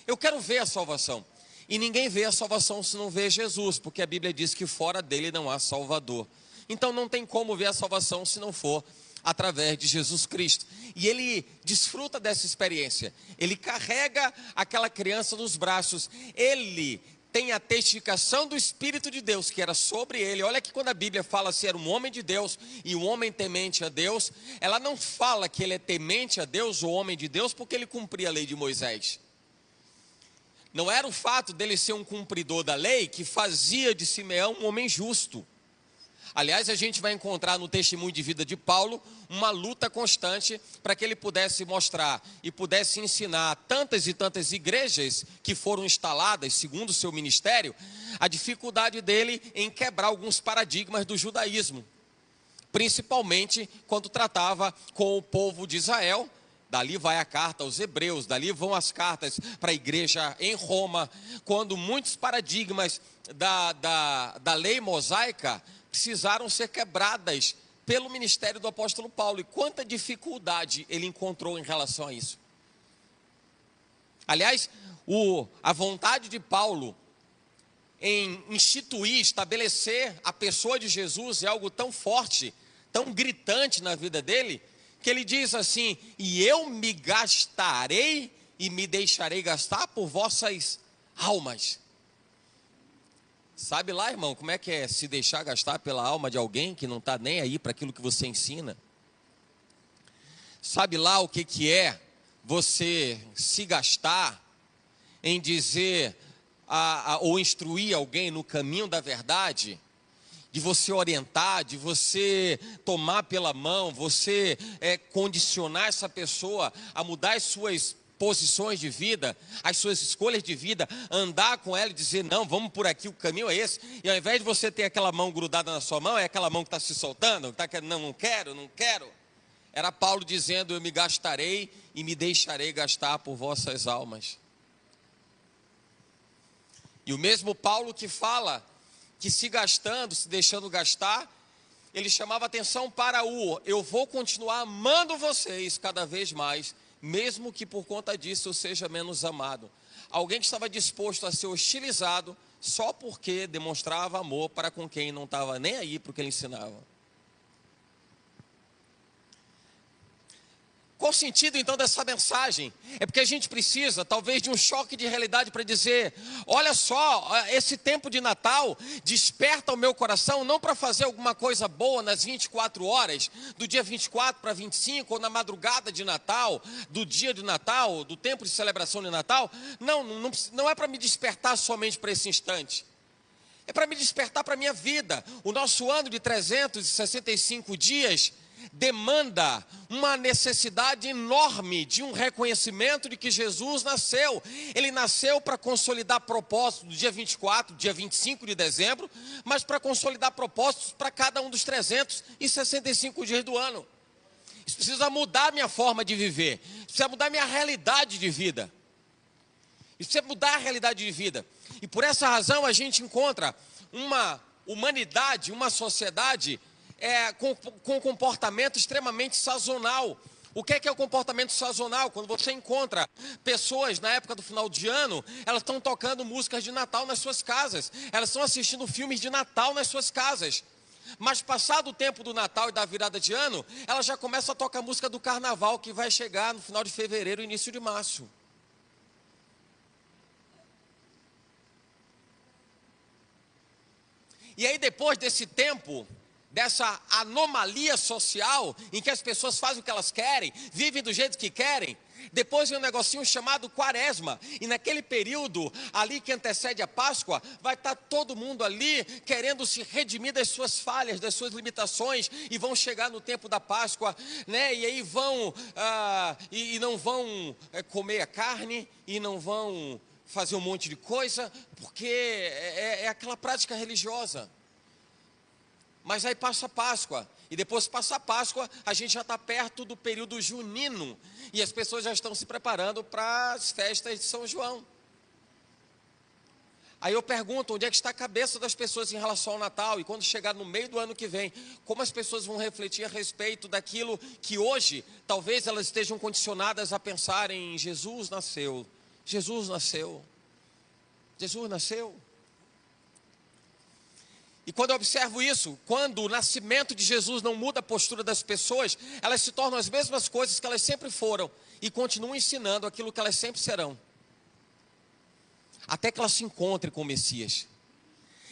Eu quero ver a salvação. E ninguém vê a salvação se não vê Jesus, porque a Bíblia diz que fora dele não há Salvador. Então não tem como ver a salvação se não for através de Jesus Cristo. E ele desfruta dessa experiência. Ele carrega aquela criança nos braços. Ele tem a testificação do Espírito de Deus que era sobre ele. Olha que quando a Bíblia fala se era um homem de Deus e um homem temente a Deus, ela não fala que ele é temente a Deus ou homem de Deus porque ele cumpria a lei de Moisés. Não era o fato dele ser um cumpridor da lei que fazia de Simeão um homem justo. Aliás, a gente vai encontrar no testemunho de vida de Paulo uma luta constante para que ele pudesse mostrar e pudesse ensinar a tantas e tantas igrejas que foram instaladas, segundo o seu ministério, a dificuldade dele em quebrar alguns paradigmas do judaísmo, principalmente quando tratava com o povo de Israel. Dali vai a carta aos Hebreus, dali vão as cartas para a igreja em Roma, quando muitos paradigmas da lei mosaica precisaram ser quebradas pelo ministério do apóstolo Paulo. E quanta dificuldade ele encontrou em relação a isso. Aliás, a vontade de Paulo em instituir, estabelecer a pessoa de Jesus é algo tão forte, tão gritante na vida dele, que ele diz assim, e eu me gastarei e me deixarei gastar por vossas almas. Sabe lá, irmão, como é que é se deixar gastar pela alma de alguém que não está nem aí para aquilo que você ensina? Sabe lá o que é você se gastar em dizer ou instruir alguém no caminho da verdade? De você orientar, de você tomar pela mão, você condicionar essa pessoa a mudar as suas posições de vida, as suas escolhas de vida, andar com ela e dizer, não, vamos por aqui, o caminho é esse, e ao invés de você ter aquela mão grudada na sua mão, é aquela mão que está se soltando, está querendo, não quero, era Paulo dizendo, eu me gastarei e me deixarei gastar por vossas almas. E o mesmo Paulo que fala, que se gastando, se deixando gastar, ele chamava atenção para eu vou continuar amando vocês cada vez mais, mesmo que por conta disso eu seja menos amado. Alguém que estava disposto a ser hostilizado só porque demonstrava amor para com quem não estava nem aí para o que ele ensinava. Qual o sentido então dessa mensagem? É porque a gente precisa talvez de um choque de realidade para dizer, olha só, esse tempo de Natal desperta o meu coração não para fazer alguma coisa boa nas 24 horas, do dia 24 para 25, ou na madrugada de Natal, do dia de Natal, do tempo de celebração de Natal. Não é para me despertar somente para esse instante. É para me despertar para a minha vida. O nosso ano de 365 dias demanda uma necessidade enorme de um reconhecimento de que Jesus nasceu. Ele nasceu para consolidar propósitos do dia 24, dia 25 de dezembro, mas para consolidar propósitos para cada um dos 365 dias do ano. Isso precisa mudar a minha forma de viver. Isso precisa mudar a minha realidade de vida. Isso precisa mudar a realidade de vida. E por essa razão a gente encontra uma humanidade, uma sociedade com comportamento extremamente sazonal. O que é o comportamento sazonal? Quando você encontra pessoas na época do final de ano, elas estão tocando músicas de Natal nas suas casas. Elas estão assistindo filmes de Natal nas suas casas. Mas passado o tempo do Natal e da virada de ano, ela já começa a tocar música do Carnaval, que vai chegar no final de fevereiro, início de março. E aí depois desse tempo, dessa anomalia social, em que as pessoas fazem o que elas querem, vivem do jeito que querem, depois vem um negocinho chamado Quaresma, e naquele período ali que antecede a Páscoa, vai estar todo mundo ali querendo se redimir das suas falhas, das suas limitações, e vão chegar no tempo da Páscoa, né? E aí vão, e não vão comer a carne, e não vão fazer um monte de coisa, porque é aquela prática religiosa. Mas aí passa a Páscoa, e depois que passa a Páscoa, a gente já está perto do período junino, e as pessoas já estão se preparando para as festas de São João. Aí eu pergunto, onde é que está a cabeça das pessoas em relação ao Natal? E quando chegar no meio do ano que vem, como as pessoas vão refletir a respeito daquilo que hoje, talvez elas estejam condicionadas a pensar em Jesus nasceu, Jesus nasceu, Jesus nasceu. E quando eu observo isso, quando o nascimento de Jesus não muda a postura das pessoas, elas se tornam as mesmas coisas que elas sempre foram e continuam ensinando aquilo que elas sempre serão. Até que elas se encontrem com o Messias.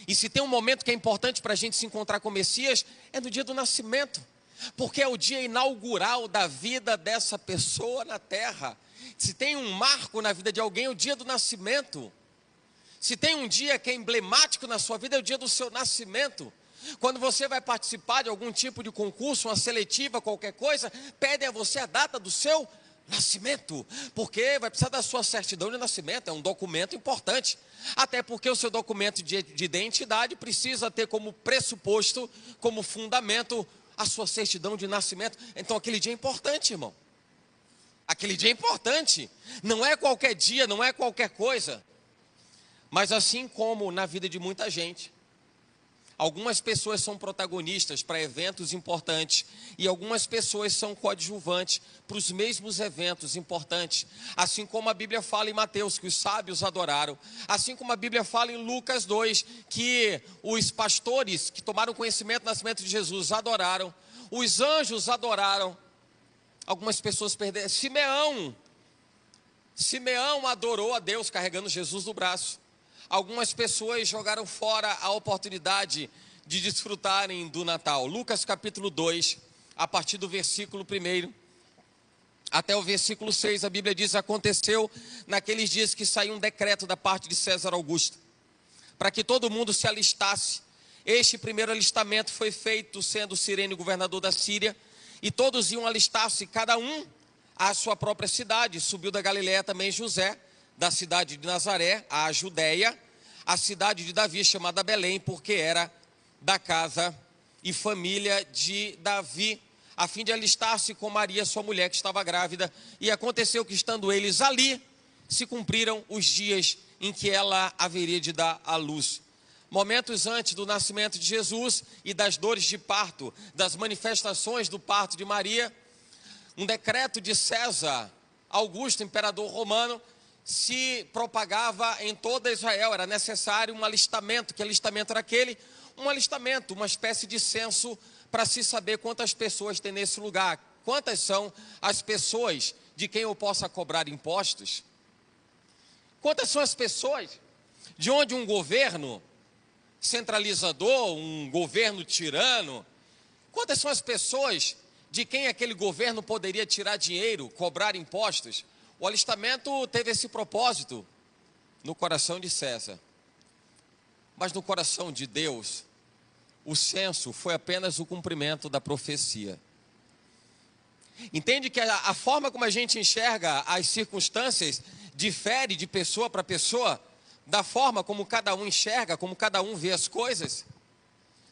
E se tem um momento que é importante para a gente se encontrar com o Messias, é no dia do nascimento. Porque é o dia inaugural da vida dessa pessoa na terra. Se tem um marco na vida de alguém, é o dia do nascimento. Se tem um dia que é emblemático na sua vida, é o dia do seu nascimento. Quando você vai participar de algum tipo de concurso, uma seletiva, qualquer coisa, pedem a você a data do seu nascimento, porque vai precisar da sua certidão de nascimento, é um documento importante. Até porque o seu documento de identidade precisa ter como pressuposto, como fundamento, a sua certidão de nascimento. Então aquele dia é importante, irmão. Aquele dia é importante. Não é qualquer dia, não é qualquer coisa. Mas assim como na vida de muita gente, algumas pessoas são protagonistas para eventos importantes e algumas pessoas são coadjuvantes para os mesmos eventos importantes. Assim como a Bíblia fala em Mateus, que os sábios adoraram. Assim como a Bíblia fala em Lucas 2, que os pastores que tomaram conhecimento do nascimento de Jesus adoraram. Os anjos adoraram. Algumas pessoas perderam. Simeão adorou a Deus carregando Jesus no braço. Algumas pessoas jogaram fora a oportunidade de desfrutarem do Natal. Lucas capítulo 2, a partir do versículo 1 até o versículo 6, a Bíblia diz: aconteceu naqueles dias que saiu um decreto da parte de César Augusto, para que todo mundo se alistasse. Este primeiro alistamento foi feito sendo Cirene governador da Síria, e todos iam alistar-se, cada um à sua própria cidade. Subiu da Galiléia também José, da cidade de Nazaré, à Judéia, a cidade de Davi, chamada Belém, porque era da casa e família de Davi, a fim de alistar-se com Maria, sua mulher, que estava grávida. E aconteceu que, estando eles ali, se cumpriram os dias em que ela haveria de dar à luz. Momentos antes do nascimento de Jesus e das dores de parto, das manifestações do parto de Maria, um decreto de César Augusto, imperador romano, se propagava em toda Israel. Era necessário um alistamento. Que alistamento era aquele? Um alistamento, uma espécie de censo para se saber quantas pessoas tem nesse lugar, Quantas são as pessoas de quem eu possa cobrar impostos? Quantas são as pessoas de onde um governo centralizador, um governo tirano, quantas são as pessoas de quem aquele governo poderia tirar dinheiro, cobrar impostos? O alistamento teve esse propósito no coração de César. Mas no coração de Deus, o censo foi apenas o cumprimento da profecia. Entende que a forma como a gente enxerga as circunstâncias difere de pessoa para pessoa, da forma como cada um enxerga, como cada um vê as coisas?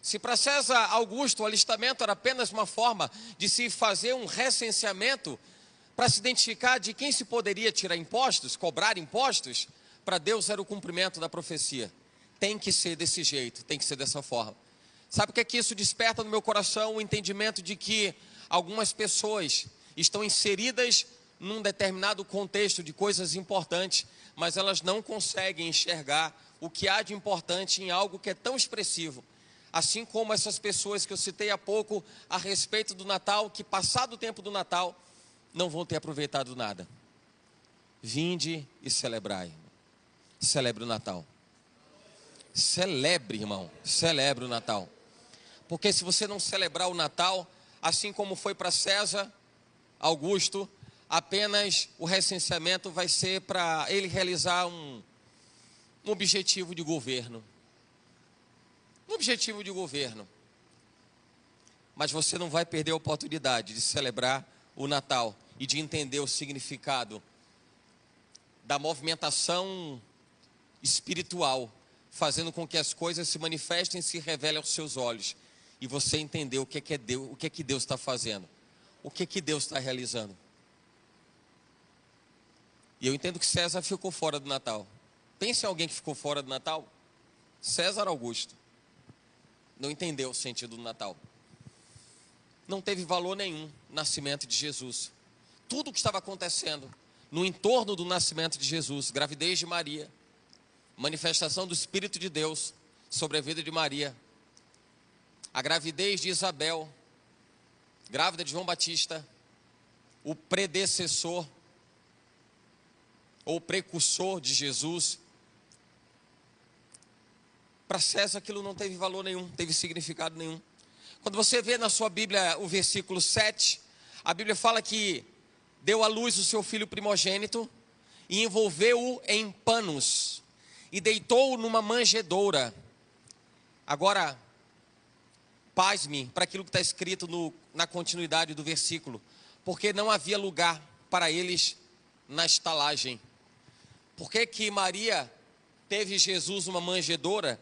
Se para César Augusto o alistamento era apenas uma forma de se fazer um recenseamento para se identificar de quem se poderia tirar impostos, cobrar impostos, para Deus era o cumprimento da profecia. Tem que ser desse jeito, tem que ser dessa forma. Sabe o que é que isso desperta no meu coração? O entendimento de que algumas pessoas estão inseridas num determinado contexto de coisas importantes, mas elas não conseguem enxergar o que há de importante em algo que é tão expressivo. Assim como essas pessoas que eu citei há pouco a respeito do Natal, que passado o tempo do Natal, não vão ter aproveitado nada. Vinde e celebrai. Celebre o Natal. Celebre, irmão, celebre o Natal. Porque se você não celebrar o Natal, assim como foi para César Augusto, apenas o recenseamento vai ser para ele realizar um objetivo de governo. Um objetivo de governo. Mas você não vai perder a oportunidade de celebrar o Natal e de entender o significado da movimentação espiritual, fazendo com que as coisas se manifestem e se revelem aos seus olhos. E você entender o que é Deus, o que é que Deus está fazendo, o que é que Deus está realizando. E eu entendo que César ficou fora do Natal. Pense em alguém que ficou fora do Natal. César Augusto não entendeu o sentido do Natal. Não teve valor nenhum o nascimento de Jesus. Tudo o que estava acontecendo no entorno do nascimento de Jesus, gravidez de Maria, manifestação do Espírito de Deus sobre a vida de Maria, a gravidez de Isabel, grávida de João Batista, o predecessor ou precursor de Jesus. Para César aquilo não teve valor nenhum, teve significado nenhum. Quando você vê na sua Bíblia o versículo 7, a Bíblia fala que deu à luz o seu filho primogênito e envolveu-o em panos e deitou-o numa manjedoura. Agora, pasme para aquilo que está escrito na continuidade do versículo, porque não havia lugar para eles na estalagem. Por que que Maria teve Jesus numa manjedoura,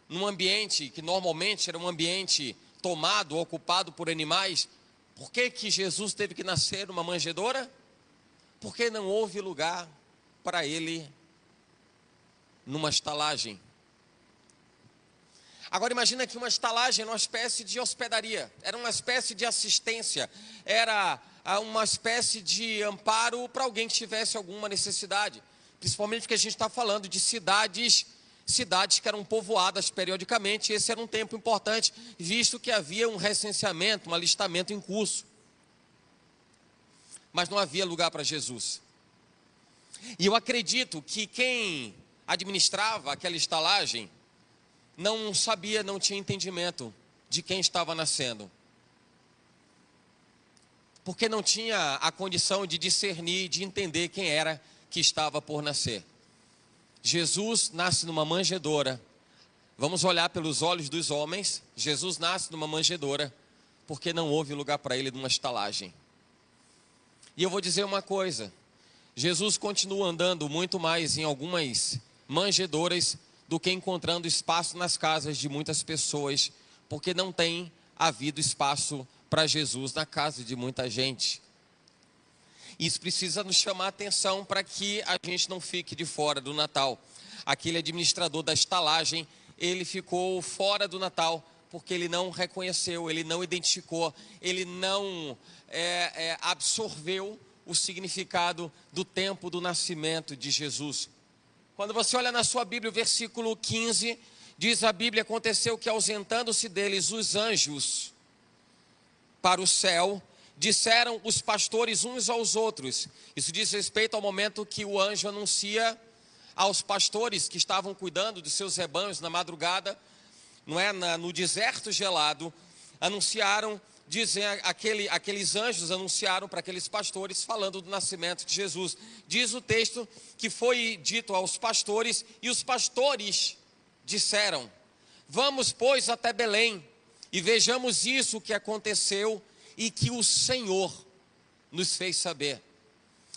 num ambiente que normalmente era um ambiente tomado, ocupado por animais? Por que que Jesus teve que nascer numa manjedoura? Porque não houve lugar para ele numa estalagem. Agora imagina que uma estalagem era uma espécie de hospedaria, era uma espécie de assistência, era uma espécie de amparo para alguém que tivesse alguma necessidade. Principalmente porque a gente está falando de cidades que eram povoadas periodicamente. Esse era um tempo importante, visto que havia um recenseamento, um alistamento em curso. Mas não havia lugar para Jesus. E eu acredito que quem administrava aquela estalagem não sabia, não tinha entendimento de quem estava nascendo. Porque não tinha a condição de discernir, de entender quem era que estava por nascer. Jesus nasce numa manjedoura. Vamos olhar pelos olhos dos homens. Jesus nasce numa manjedoura porque não houve lugar para ele numa estalagem. E eu vou dizer uma coisa: Jesus continua andando muito mais em algumas manjedouras do que encontrando espaço nas casas de muitas pessoas, porque não tem havido espaço para Jesus na casa de muita gente. Isso precisa nos chamar a atenção para que a gente não fique de fora do Natal. Aquele administrador da estalagem, ele ficou fora do Natal porque ele não reconheceu, ele não identificou, ele não absorveu o significado do tempo do nascimento de Jesus. Quando você olha na sua Bíblia o versículo 15, diz a Bíblia: aconteceu que ausentando-se deles os anjos para o céu, disseram os pastores uns aos outros. Isso diz respeito ao momento que o anjo anuncia aos pastores que estavam cuidando de seus rebanhos na madrugada, não é, no deserto gelado, anunciaram, dizem, aqueles anjos anunciaram para aqueles pastores, falando do nascimento de Jesus. Diz o texto que foi dito aos pastores, e os pastores disseram: vamos, pois, até Belém, e vejamos isso que aconteceu e que o Senhor nos fez saber.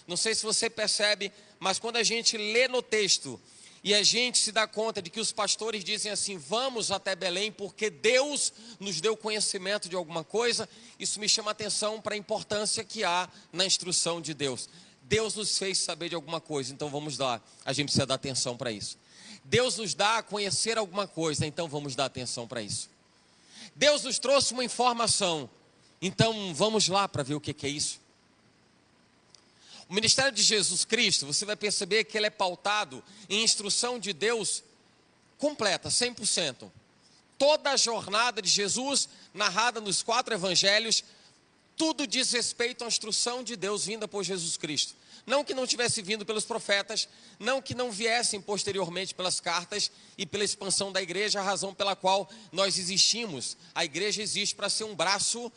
Não sei se você percebe, mas quando a gente lê no texto e a gente se dá conta de que os pastores dizem assim: vamos até Belém porque Deus nos deu conhecimento de alguma coisa, isso me chama a atenção para a importância que há na instrução de Deus. Deus nos fez saber de alguma coisa, então vamos dar, a gente precisa dar atenção para isso. Deus nos dá a conhecer alguma coisa, então vamos dar atenção para isso. Deus nos trouxe uma informação, então vamos lá para ver o que é isso. O ministério de Jesus Cristo, você vai perceber que ele é pautado em instrução de Deus completa, 100%. Toda a jornada de Jesus, narrada nos 4 evangelhos, tudo diz respeito à instrução de Deus vinda por Jesus Cristo. Não que não tivesse vindo pelos profetas, não que não viessem posteriormente pelas cartas e pela expansão da igreja, a razão pela qual nós existimos. A igreja existe para ser um braço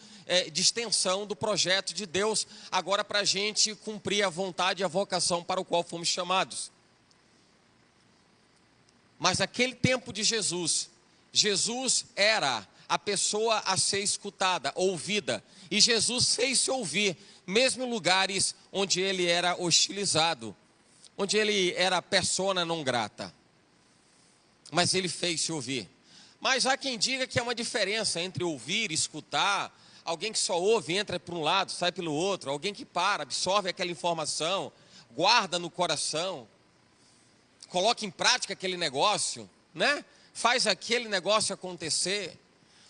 de extensão do projeto de Deus, agora para a gente cumprir a vontade e a vocação para o qual fomos chamados. Mas naquele tempo de Jesus, Jesus era a pessoa a ser escutada, ouvida, e Jesus fez-se ouvir, mesmo em lugares onde ele era hostilizado, onde ele era persona não grata, mas ele fez-se ouvir. Mas há quem diga que há uma diferença entre ouvir e escutar. Alguém que só ouve, entra por um lado, sai pelo outro. Alguém que para, absorve aquela informação, guarda no coração, coloca em prática aquele negócio, né? Faz aquele negócio acontecer.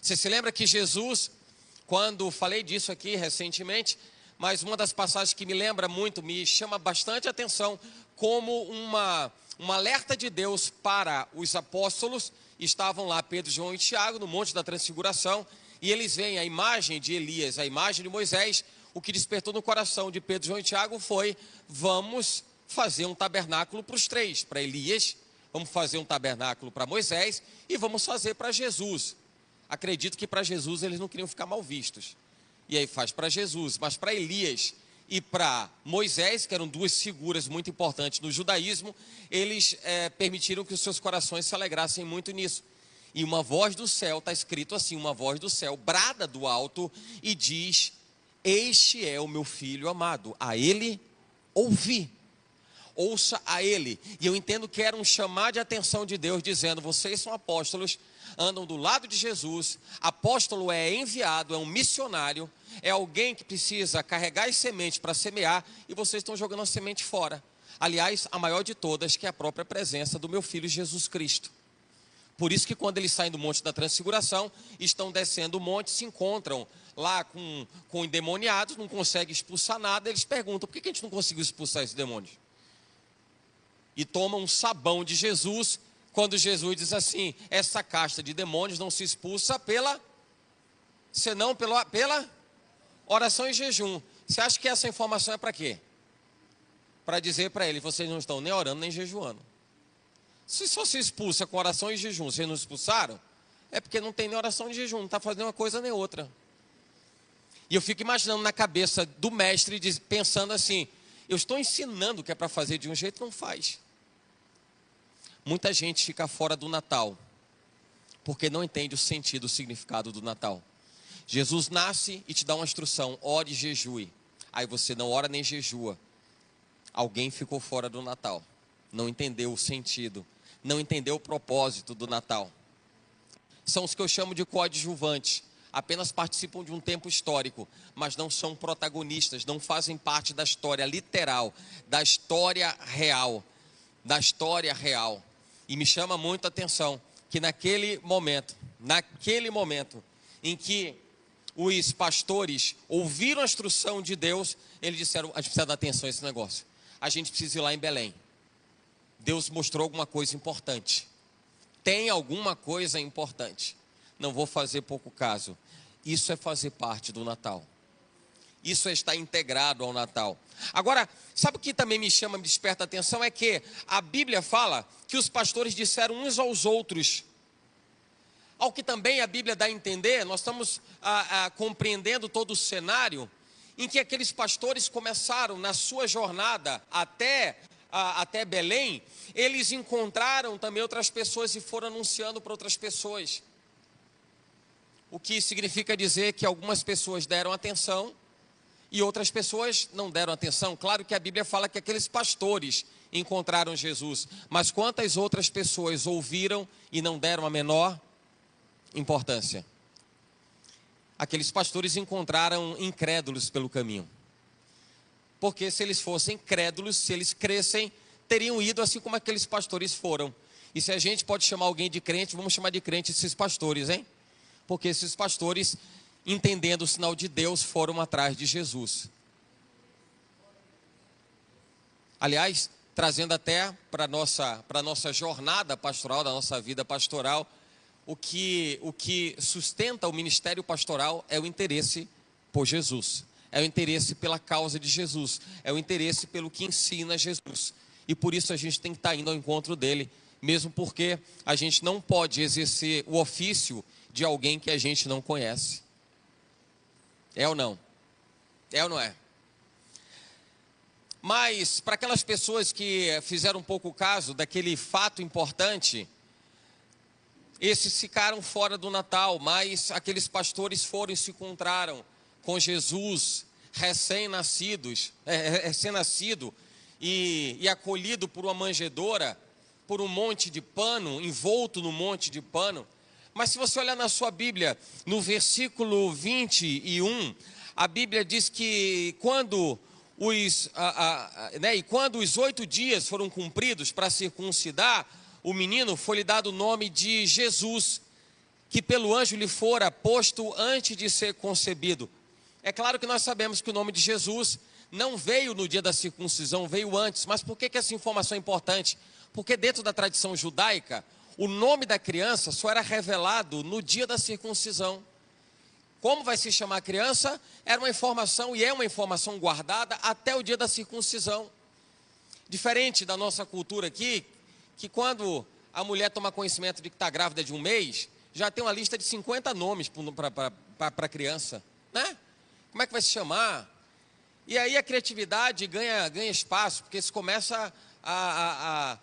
Você se lembra que Jesus, quando falei disso aqui recentemente, mas uma das passagens que me lembra muito, me chama bastante atenção, como um alerta de Deus para os apóstolos. Estavam lá Pedro, João e Tiago no Monte da Transfiguração, e eles veem a imagem de Elias, a imagem de Moisés. O que despertou no coração de Pedro, João e Tiago foi: vamos fazer um tabernáculo para os 3, para Elias, vamos fazer um tabernáculo para Moisés e vamos fazer para Jesus. Acredito que para Jesus eles não queriam ficar mal vistos, e aí faz para Jesus, mas para Elias e para Moisés, que eram 2 figuras muito importantes no judaísmo, eles permitiram que os seus corações se alegrassem muito nisso. E uma voz do céu, está escrito assim, uma voz do céu brada do alto e diz: este é o meu filho amado, a ele ouvi. Ouça a ele. E eu entendo que era um chamar de atenção de Deus, dizendo: vocês são apóstolos, andam do lado de Jesus. Apóstolo é enviado, é um missionário, é alguém que precisa carregar as sementes para semear, e vocês estão jogando a semente fora. Aliás, a maior de todas, que é a própria presença do meu filho Jesus Cristo. Por isso que quando eles saem do Monte da Transfiguração, estão descendo o monte, se encontram lá com endemoniados, não conseguem expulsar nada. Eles perguntam: por que a gente não conseguiu expulsar esses demônios? E tomam um sabão de Jesus, quando Jesus diz assim: essa casta de demônios não se expulsa senão pela oração e jejum. Você acha que essa informação é para quê? Para dizer para ele: vocês não estão nem orando nem jejuando. Se só se expulsa com oração e jejum, vocês não expulsaram, é porque não tem nem oração e jejum, não está fazendo uma coisa nem outra. E eu fico imaginando na cabeça do mestre, pensando assim: eu estou ensinando o que é para fazer de um jeito, não faz. Muita gente fica fora do Natal, porque não entende o sentido, o significado do Natal. Jesus nasce e te dá uma instrução: ore e jejue. Aí você não ora nem jejua. Alguém ficou fora do Natal, não entendeu o sentido, não entendeu o propósito do Natal. São os que eu chamo de coadjuvantes. Apenas participam de um tempo histórico, mas não são protagonistas, não fazem parte da história literal, da história real, E me chama muito a atenção que naquele momento em que os pastores ouviram a instrução de Deus, eles disseram: a gente precisa dar atenção a esse negócio, a gente precisa ir lá em Belém. Deus mostrou alguma coisa importante, tem alguma coisa importante, não vou fazer pouco caso. Isso é fazer parte do Natal. Isso está integrado ao Natal. Agora, sabe o que também me desperta a atenção? É que a Bíblia fala que os pastores disseram uns aos outros. Ao que também a Bíblia dá a entender, nós estamos compreendendo todo o cenário em que aqueles pastores começaram na sua jornada até Belém. Eles encontraram também outras pessoas e foram anunciando para outras pessoas. O que significa dizer que algumas pessoas deram atenção e outras pessoas não deram atenção. Claro que a Bíblia fala que aqueles pastores encontraram Jesus, mas quantas outras pessoas ouviram e não deram a menor importância? Aqueles pastores encontraram incrédulos pelo caminho. Porque se eles fossem crédulos, se eles crescem, teriam ido assim como aqueles pastores foram. E se a gente pode chamar alguém de crente, vamos chamar de crente esses pastores, hein? Porque esses pastores, entendendo o sinal de Deus, foram atrás de Jesus. Aliás, trazendo até para a nossa jornada pastoral, da nossa vida pastoral, o que sustenta o ministério pastoral é o interesse por Jesus. É o interesse pela causa de Jesus. É o interesse pelo que ensina Jesus. E por isso a gente tem que estar indo ao encontro dele, mesmo porque a gente não pode exercer o ofício de alguém que a gente não conhece. É ou não? É ou não é? Mas para aquelas pessoas que fizeram um pouco caso daquele fato importante, esses ficaram fora do Natal, mas aqueles pastores foram e se encontraram com Jesus recém-nascido e acolhido por uma manjedoura, por um monte de pano, envolto no monte de pano. Mas se você olhar na sua Bíblia, no versículo 21, a Bíblia diz que quando os 8 dias foram cumpridos para circuncidar o menino, foi-lhe dado o nome de Jesus, que pelo anjo lhe fora posto antes de ser concebido. É claro que nós sabemos que o nome de Jesus não veio no dia da circuncisão, veio antes. Mas por que essa informação é importante? Porque dentro da tradição judaica, o nome da criança só era revelado no dia da circuncisão. Como vai se chamar a criança? Era uma informação e é uma informação guardada até o dia da circuncisão. Diferente da nossa cultura aqui, que quando a mulher toma conhecimento de que está grávida de um mês, já tem uma lista de 50 nomes para a criança, né? Como é que vai se chamar? E aí a criatividade ganha espaço, porque se começa a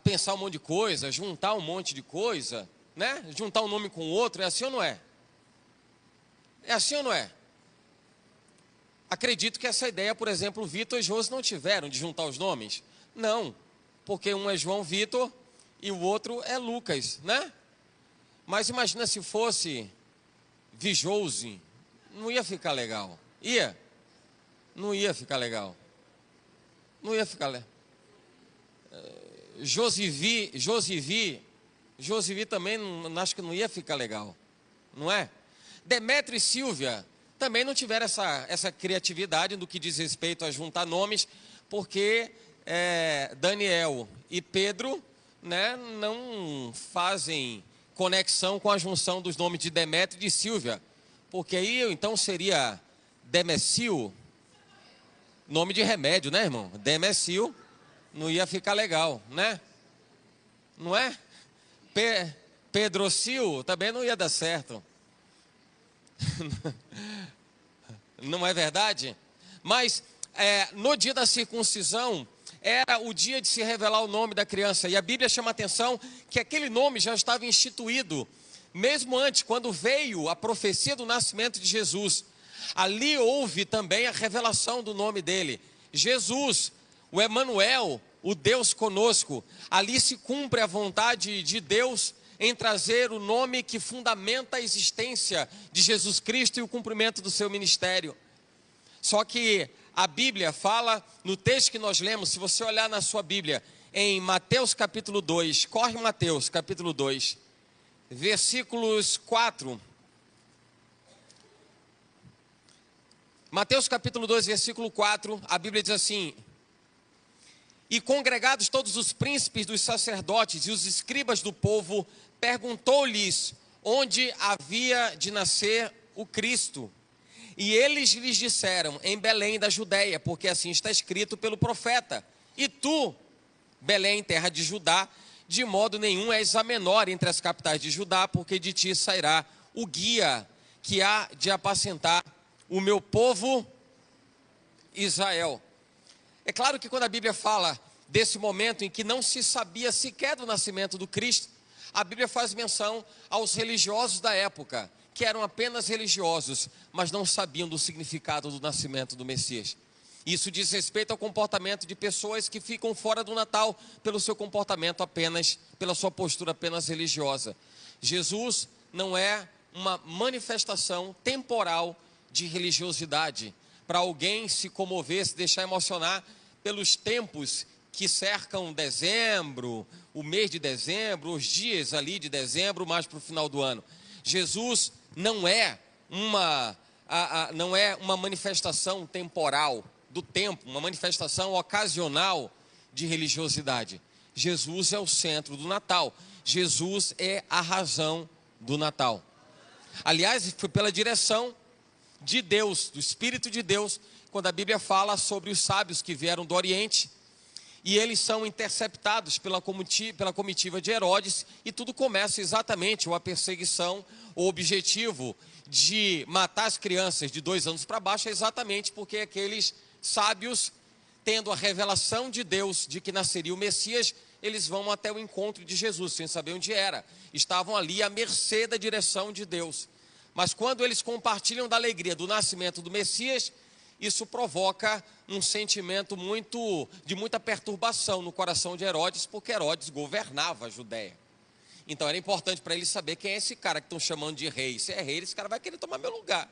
pensar um monte de coisa, juntar um monte de coisa, né? Juntar um nome com o outro, é assim ou não é? É assim ou não é? Acredito que essa ideia, por exemplo, Vitor e Josi não tiveram de juntar os nomes. Não, porque um é João Vitor e o outro é Lucas, né? Mas imagina se fosse Vijose, não ia ficar legal. Ia? Não ia ficar legal. Não ia ficar legal. Josivi também acho que não ia ficar legal. Não é? Demétrio e Silvia também não tiveram essa criatividade no que diz respeito a juntar nomes, porque Daniel e Pedro, né, não fazem conexão com a junção dos nomes de Demétrio e de Silvia, porque aí então seria Demecil, nome de remédio, né, irmão? Demecil não ia ficar legal, né? Não é? Pedrocil também não ia dar certo. Não é verdade? Mas no dia da circuncisão era o dia de se revelar o nome da criança. E a Bíblia chama a atenção que aquele nome já estava instituído mesmo antes, quando veio a profecia do nascimento de Jesus. Ali houve também a revelação do nome dele, Jesus, o Emanuel, o Deus conosco. Ali se cumpre a vontade de Deus em trazer o nome que fundamenta a existência de Jesus Cristo e o cumprimento do seu ministério. Só que a Bíblia fala, no texto que nós lemos, se você olhar na sua Bíblia, em Mateus capítulo 2, corre Mateus capítulo 2, versículos 4. Mateus capítulo 2, versículo 4, a Bíblia diz assim: e congregados todos os príncipes dos sacerdotes e os escribas do povo, perguntou-lhes onde havia de nascer o Cristo. E eles lhes disseram: em Belém da Judeia, porque assim está escrito pelo profeta. E tu, Belém, terra de Judá, de modo nenhum és a menor entre as capitais de Judá, porque de ti sairá o guia que há de apacentar o meu povo Israel. É claro que quando a Bíblia fala desse momento em que não se sabia sequer do nascimento do Cristo, a Bíblia faz menção aos religiosos da época, que eram apenas religiosos, mas não sabiam do significado do nascimento do Messias. Isso diz respeito ao comportamento de pessoas que ficam fora do Natal pelo seu comportamento apenas, pela sua postura apenas religiosa. Jesus não é uma manifestação temporal de religiosidade, para alguém se comover, se deixar emocionar pelos tempos que cercam dezembro, o mês de dezembro, os dias ali de dezembro, mais para o final do ano. Jesus não é uma manifestação temporal do tempo, uma manifestação ocasional de religiosidade. Jesus é o centro do Natal. Jesus é a razão do Natal. Aliás, foi pela direção de Deus, do Espírito de Deus, quando a Bíblia fala sobre os sábios que vieram do Oriente, e eles são interceptados pela comitiva de Herodes, e tudo começa exatamente com a perseguição. O objetivo de matar as crianças de 2 anos para baixo é exatamente porque aqueles sábios, tendo a revelação de Deus de que nasceria o Messias, eles vão até o encontro de Jesus, sem saber onde era. Estavam ali à mercê da direção de Deus. Mas quando eles compartilham da alegria do nascimento do Messias, isso provoca um sentimento de muita perturbação no coração de Herodes, porque Herodes governava a Judéia. Então era importante para ele saber quem é esse cara que estão chamando de rei. Se é rei, esse cara vai querer tomar meu lugar.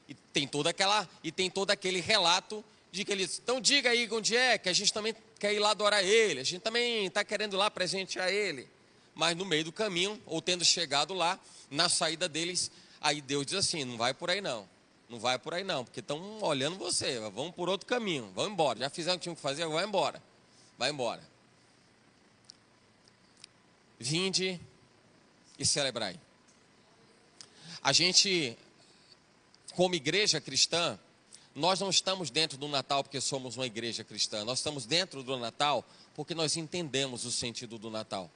E tem todo aquele relato de que eles, então diga aí onde é, que a gente também quer ir lá adorar ele, a gente também está querendo ir lá presentear ele. Mas no meio do caminho, ou tendo chegado lá, na saída deles, aí Deus diz assim: não vai por aí não. Não vai por aí não, porque estão olhando você, vamos por outro caminho, vamos embora. Já fizeram o que tinham que fazer, vai embora. Vai embora. Vinde e celebrai. A gente, como igreja cristã, nós não estamos dentro do Natal porque somos uma igreja cristã. Nós estamos dentro do Natal porque nós entendemos o sentido do Natal.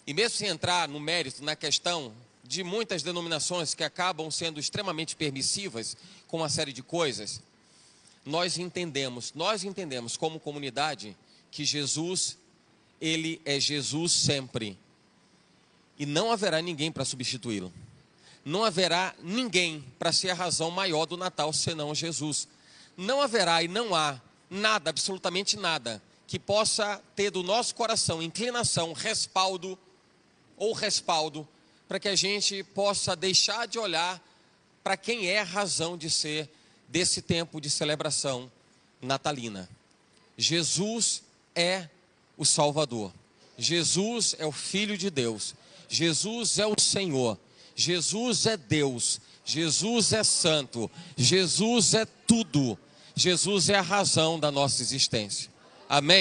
E mesmo sem entrar no mérito, na questão de muitas denominações que acabam sendo extremamente permissivas com uma série de coisas, nós entendemos como comunidade que Jesus, Ele é Jesus sempre. E não haverá ninguém para substituí-lo. Não haverá ninguém para ser a razão maior do Natal senão Jesus. Não haverá e não há nada, absolutamente nada, que possa ter do nosso coração inclinação, respaldo para que a gente possa deixar de olhar para quem é a razão de ser desse tempo de celebração natalina. Jesus é o Salvador. Jesus é o Filho de Deus. Jesus é o Senhor. Jesus é Deus. Jesus é santo. Jesus é tudo. Jesus é a razão da nossa existência. Amém?